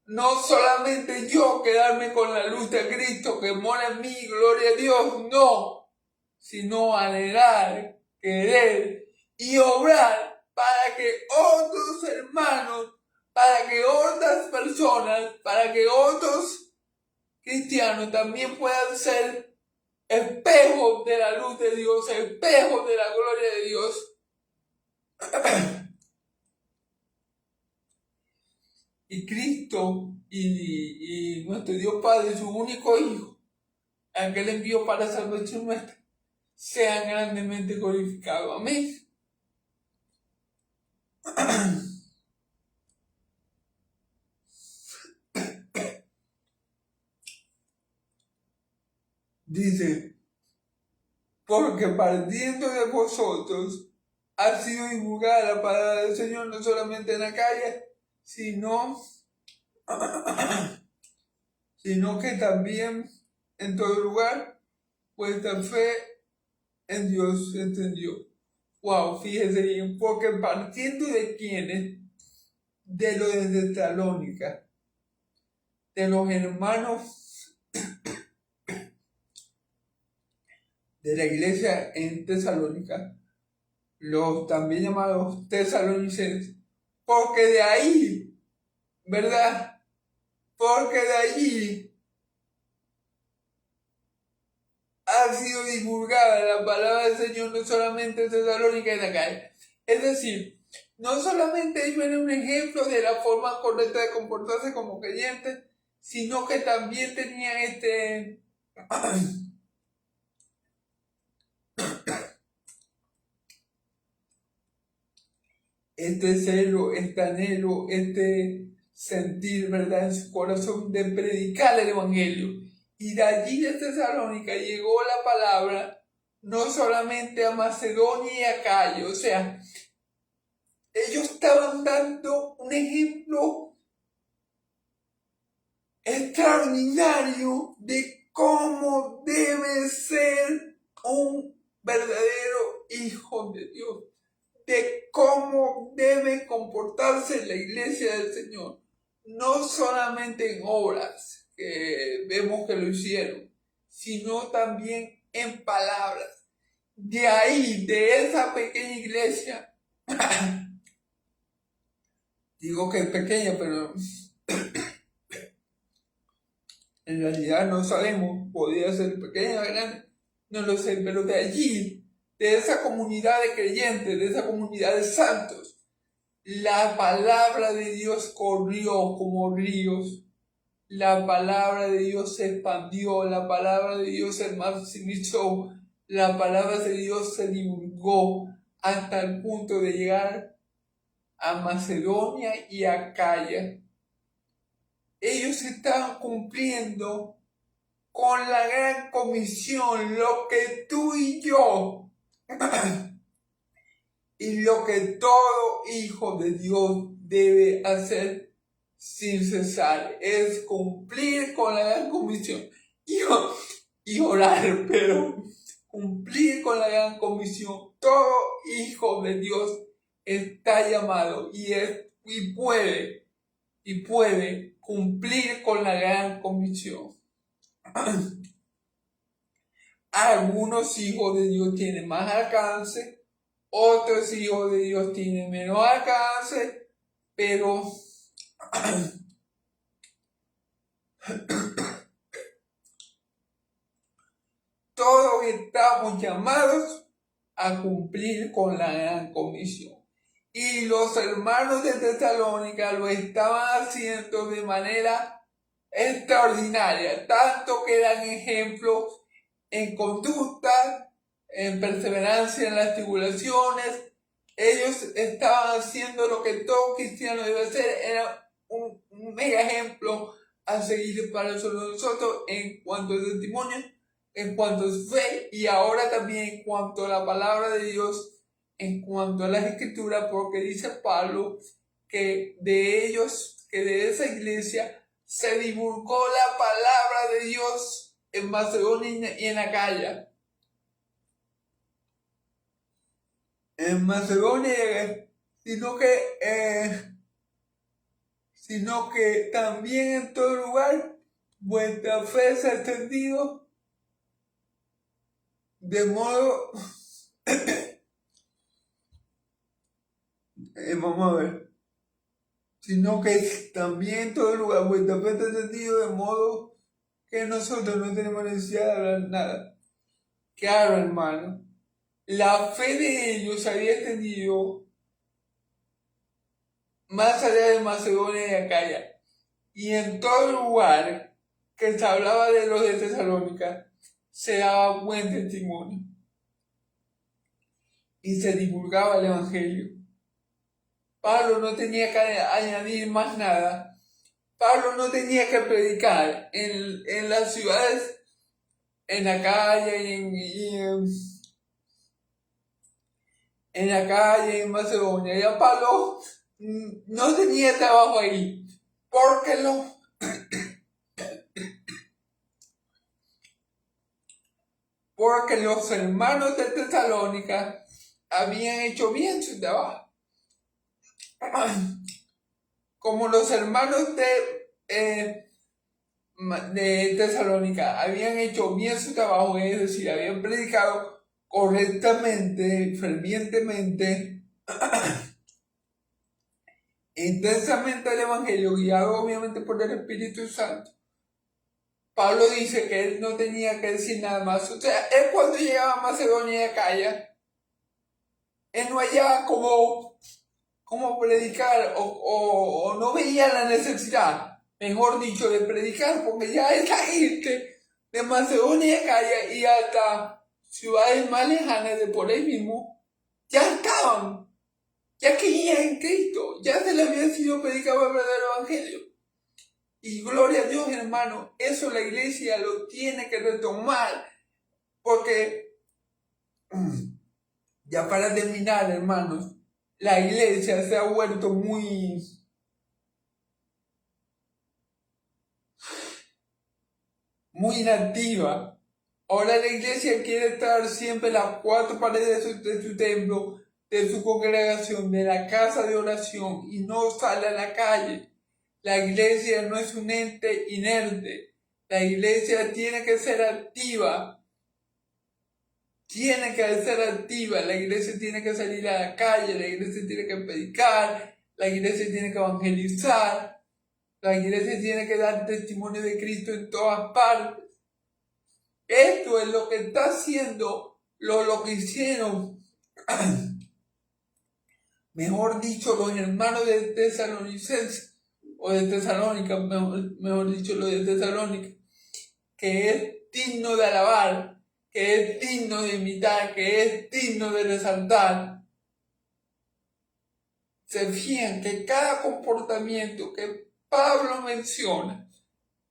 No solamente yo quedarme con la luz de Cristo que mora en mí, gloria a Dios, no. Sino anhelar, querer y obrar para que otros hermanos, para que otras personas, para que otros cristianos también puedan ser espejos de la luz de Dios, espejos de la gloria de Dios. Y Cristo y nuestro Dios Padre, su único Hijo, al que Él envió para salvación nuestra, sean grandemente glorificados. Amén. Dice, porque partiendo de vosotros ha sido divulgada la palabra del Señor no solamente en la calle, sino que también en todo lugar, vuestra fe en Dios se entendió. Wow, fíjese bien, porque partiendo de quienes, de los de Tesalónica, de los hermanos de la iglesia en Tesalónica, los también llamados tesalonicenses, porque de ahí, ¿verdad? Porque de allí ha sido divulgada la palabra del Señor no solamente en Tesalónica y en acá. Es decir, no solamente ellos eran un ejemplo de la forma correcta de comportarse como creyentes, sino que también tenían este celo, este anhelo, este sentir, ¿verdad?, en su corazón de predicar el Evangelio Y de allí de Tesalónica llegó la palabra no solamente a Macedonia y a Acaya, o sea, ellos estaban dando un ejemplo extraordinario de cómo debe ser un verdadero hijo de Dios, de cómo debe comportarse la iglesia del Señor, no solamente en obras, que vemos que lo hicieron, sino también en palabras. De ahí, de esa pequeña iglesia, digo que es pequeña, pero en realidad no sabemos, podría ser pequeña o grande, no lo sé, pero de allí, de esa comunidad de creyentes, de esa comunidad de santos, la palabra de Dios corrió como ríos, la palabra de Dios se expandió, la palabra de Dios se maximizó, la palabra de Dios se divulgó hasta el punto de llegar a Macedonia y a Acaya. Ellos estaban cumpliendo con la gran comisión, lo que tú y yo, y lo que todo hijo de Dios debe hacer sin cesar, es cumplir con la gran comisión y orar, pero cumplir con la gran comisión. Todo hijo de Dios está llamado y puede cumplir con la gran comisión. Algunos hijos de Dios tienen más alcance, otros hijos de Dios tienen menos alcance, pero todos estamos llamados a cumplir con la gran comisión. Y los hermanos de Tesalónica lo estaban haciendo de manera extraordinaria, tanto que eran ejemplos en conducta, en perseverancia en las tribulaciones. Ellos estaban haciendo lo que todo cristiano debe hacer, era un mega ejemplo a seguir para nosotros en cuanto a testimonio, en cuanto a fe y ahora también en cuanto a la palabra de Dios, en cuanto a las escrituras, porque dice Pablo que de ellos, que de esa iglesia se divulgó la palabra de Dios en Macedonia y en Acaya. En Macedonia, sino que también en todo lugar vuestra fe se ha extendido de modo vamos a ver, sino que también en todo lugar vuestra fe se ha extendido de modo que nosotros no tenemos necesidad de hablar nada. Claro, hermano, la fe de ellos había extendido más allá de Macedonia y Acaya, y en todo lugar que se hablaba de los de Tesalónica, se daba buen testimonio y se divulgaba el Evangelio. Pablo no tenía que añadir más nada. Pablo no tenía que predicar en las ciudades, en Acaya en Acaya y en Macedonia. Ya Pablo no tenía trabajo ahí, porque los hermanos de Tesalónica habían hecho bien su trabajo. Como los hermanos de Tesalónica habían hecho bien su trabajo, es decir, habían predicado correctamente, fervientemente, intensamente el Evangelio, guiado obviamente por el Espíritu Santo. Pablo dice que él no tenía que decir nada más. O sea, él cuando llegaba a Macedonia y Acaya, él no hallaba como predicar o no veía la necesidad, mejor dicho, de predicar, porque ya esa gente de Macedonia y Acaya y hasta ciudades más lejanas de por ahí mismo, ya estaban, ya creían en Cristo, ya se les había sido predicado el verdadero evangelio. Y gloria a Dios, hermano, eso la iglesia lo tiene que retomar, porque, ya para terminar, hermanos, la iglesia se ha vuelto muy inactiva. Ahora la iglesia quiere estar siempre en las cuatro paredes de su templo, de su congregación, de la casa de oración, y no sale a la calle. La iglesia no es un ente inerte. La iglesia tiene que ser activa. Tiene que ser activa. La iglesia tiene que salir a la calle. La iglesia tiene que predicar. La iglesia tiene que evangelizar. La iglesia tiene que dar testimonio de Cristo en todas partes. Esto es lo que está haciendo lo que hicieron, mejor dicho, los hermanos de Tesalonicenses, o de Tesalónica, mejor dicho, los de Tesalónica, que es digno de alabar, que es digno de imitar, que es digno de resaltar. Se fijan que cada comportamiento que Pablo menciona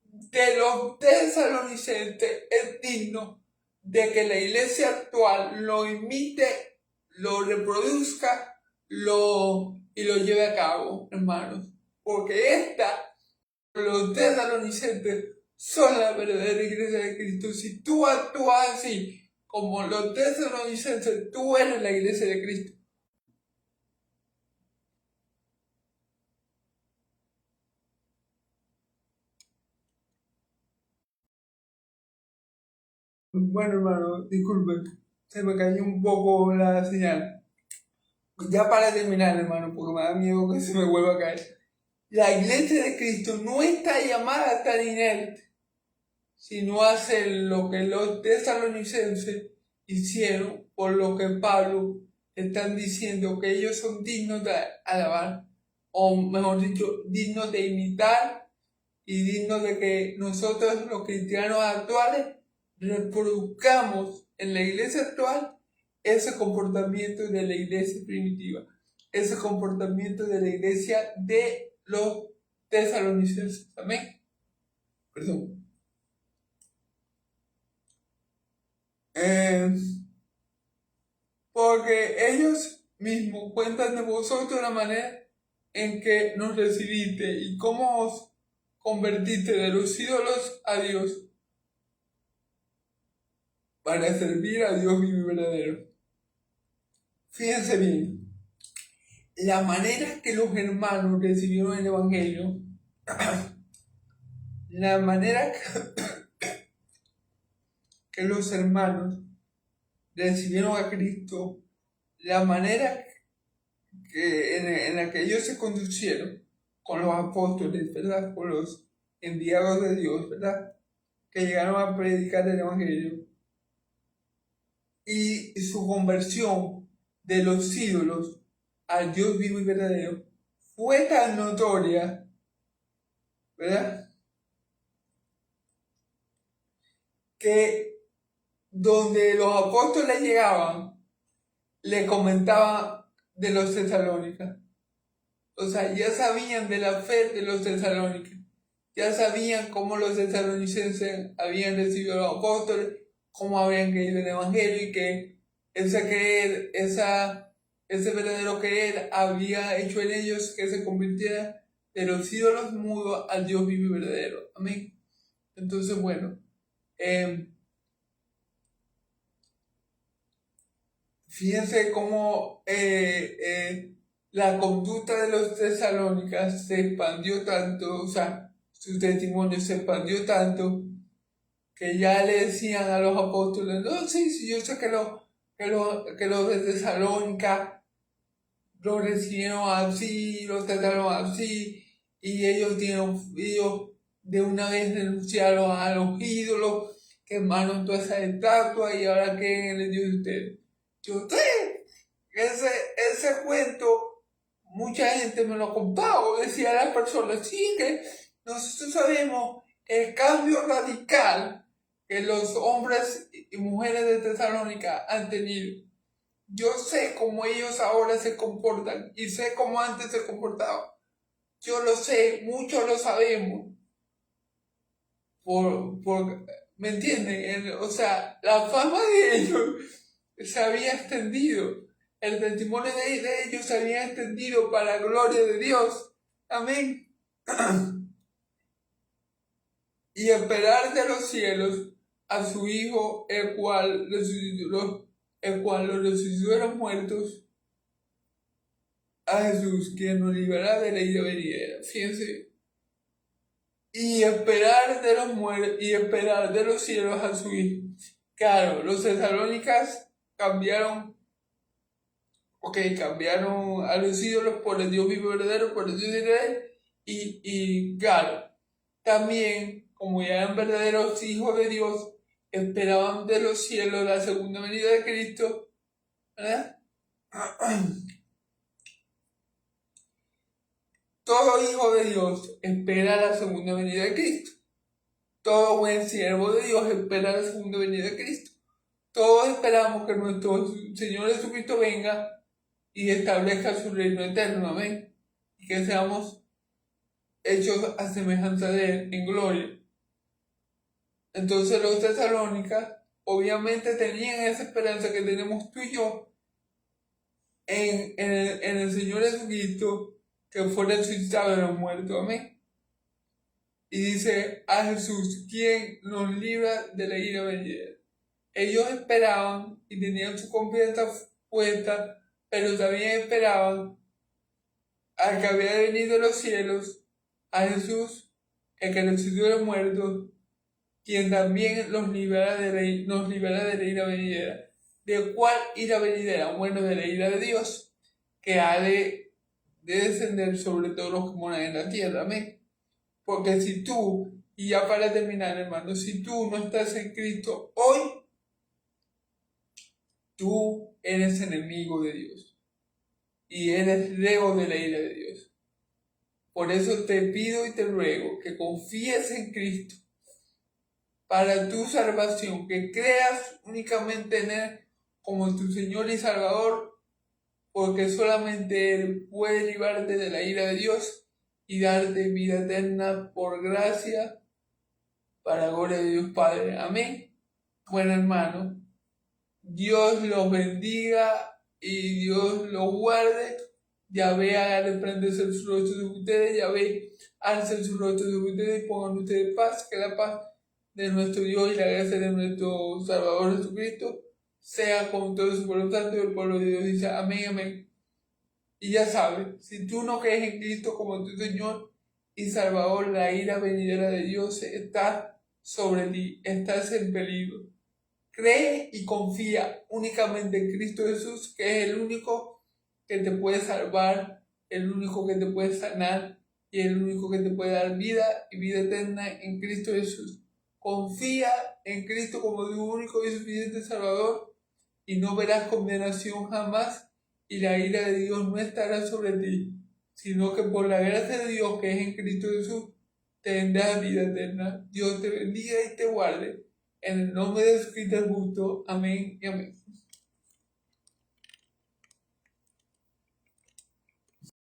de los tesalonicenses es digno de que la iglesia actual lo imite, lo reproduzca y lo lleve a cabo, hermanos. Porque los tesalonicenses son la verdadera iglesia de Cristo. Si tú actúas así, como los tesalonicenses, tú eres la iglesia de Cristo. Bueno, hermano, disculpen, se me cayó un poco la señal. Ya para terminar, hermano, porque me da miedo que se me vuelva a caer. La iglesia de Cristo no está llamada a estar inerte, sino a hacer lo que los tesalonicenses hicieron, por lo que Pablo están diciendo que ellos son dignos de alabar, o mejor dicho, dignos de imitar y dignos de que nosotros los cristianos actuales reproduzcamos en la iglesia actual ese comportamiento de la iglesia primitiva, ese comportamiento de la iglesia de los tesalonicenses. Amén. Perdón. Porque ellos mismos cuentan de vosotros la manera en que nos recibiste y cómo os convertiste de los ídolos a Dios para servir a Dios vivo y verdadero. Fíjense bien, la manera que los hermanos recibieron el Evangelio, la manera que los hermanos recibieron a Cristo, la manera en la que ellos se conducieron con los apóstoles, ¿verdad? Con los enviados de Dios, ¿verdad? Que llegaron a predicar el Evangelio. Y su conversión de los ídolos al Dios vivo y verdadero fue tan notoria, ¿verdad? Que donde los apóstoles llegaban, le comentaban de los tesalónicas. O sea, ya sabían de la fe de los tesalónicas. Ya sabían cómo los tesalonicenses habían recibido a los apóstoles, cómo habían creído el Evangelio y que ese verdadero creer había hecho en ellos que se convirtiera de los ídolos mudos al Dios vivo y verdadero. Amén. Entonces, bueno, fíjense cómo la conducta de los tesalónicas se expandió tanto, o sea, su testimonio se expandió tanto, que ya le decían a los apóstoles, no, sí, yo sé que los de Tesalónica lo recibieron así, los trataron así, y ellos de una vez renunciaron a los ídolos, quemaron toda esa estatua y ahora creen en el Dios de ustedes. Yo sé, ese cuento, mucha gente me lo contaba, decía a las personas, sí, que nosotros sabemos el cambio radical que los hombres y mujeres de Tesalónica han tenido. Yo sé cómo ellos ahora se comportan y sé cómo antes se comportaban. Yo lo sé, muchos lo sabemos. ¿me entienden? O sea, la fama de ellos se había extendido, el testimonio de ellos se había extendido para la gloria de Dios. Amén. Y esperar de los cielos a su Hijo, el cual los resucitó de los muertos, a Jesús, quien nos liberará de la ira venidera. Fíjense. Y esperar de los cielos a su Hijo. Claro, los tesalónicas cambiaron a los ídolos por el Dios vivo verdadero, por el Dios de Israel, y claro, también, como ya eran verdaderos hijos de Dios, esperaban de los cielos la segunda venida de Cristo, ¿verdad? Todo hijo de Dios espera la segunda venida de Cristo. Todo buen siervo de Dios espera la segunda venida de Cristo. Todos esperamos que nuestro Señor Jesucristo venga y establezca su reino eterno, amén. Y que seamos hechos a semejanza de Él en gloria. Entonces los tesalónicas obviamente tenían esa esperanza que tenemos tú y yo en el Señor Jesucristo, que fue resucitado de los muertos, amén. Y dice a Jesús, quien nos libra de la ira venidera. Ellos esperaban y tenían su confianza puesta, pero también esperaban al que había venido de los cielos, a Jesús, el que resucitó de los muertos, quien también nos libera de la ira venidera. ¿De cuál ira venidera? Bueno, de la ira de Dios, que ha de descender sobre todos los que moran en la tierra, amén. Porque si tú, y ya para terminar, hermano, si tú no estás en Cristo hoy, tú eres enemigo de Dios y eres reo de la ira de Dios. Por eso te pido y te ruego que confíes en Cristo para tu salvación, que creas únicamente en Él como tu Señor y Salvador, porque solamente Él puede librarte de la ira de Dios y darte vida eterna por gracia, para la gloria de Dios Padre. Amén. Bueno, hermano, Dios los bendiga y Dios los guarde. Yahvé haga resplandecer su rostro sobre ustedes, Yahvé alce su rostro sobre ustedes y pongan ustedes paz, que la paz de nuestro Dios y la gracia de nuestro Salvador Jesucristo sea con todo su pueblo santo, y el pueblo de Dios dice amén, amén. Y ya sabes, si tú no crees en Cristo como tu Señor y Salvador, la ira venidera de Dios está sobre ti, estás en peligro. Cree y confía únicamente en Cristo Jesús, que es el único que te puede salvar, el único que te puede sanar y el único que te puede dar vida y vida eterna en Cristo Jesús. Confía en Cristo como tu único y suficiente Salvador y no verás condenación jamás, y la ira de Dios no estará sobre ti, sino que por la gracia de Dios que es en Cristo Jesús tendrás vida eterna. Dios te bendiga y te guarde. En el nombre de Jesucristo el justo. Amén y amén.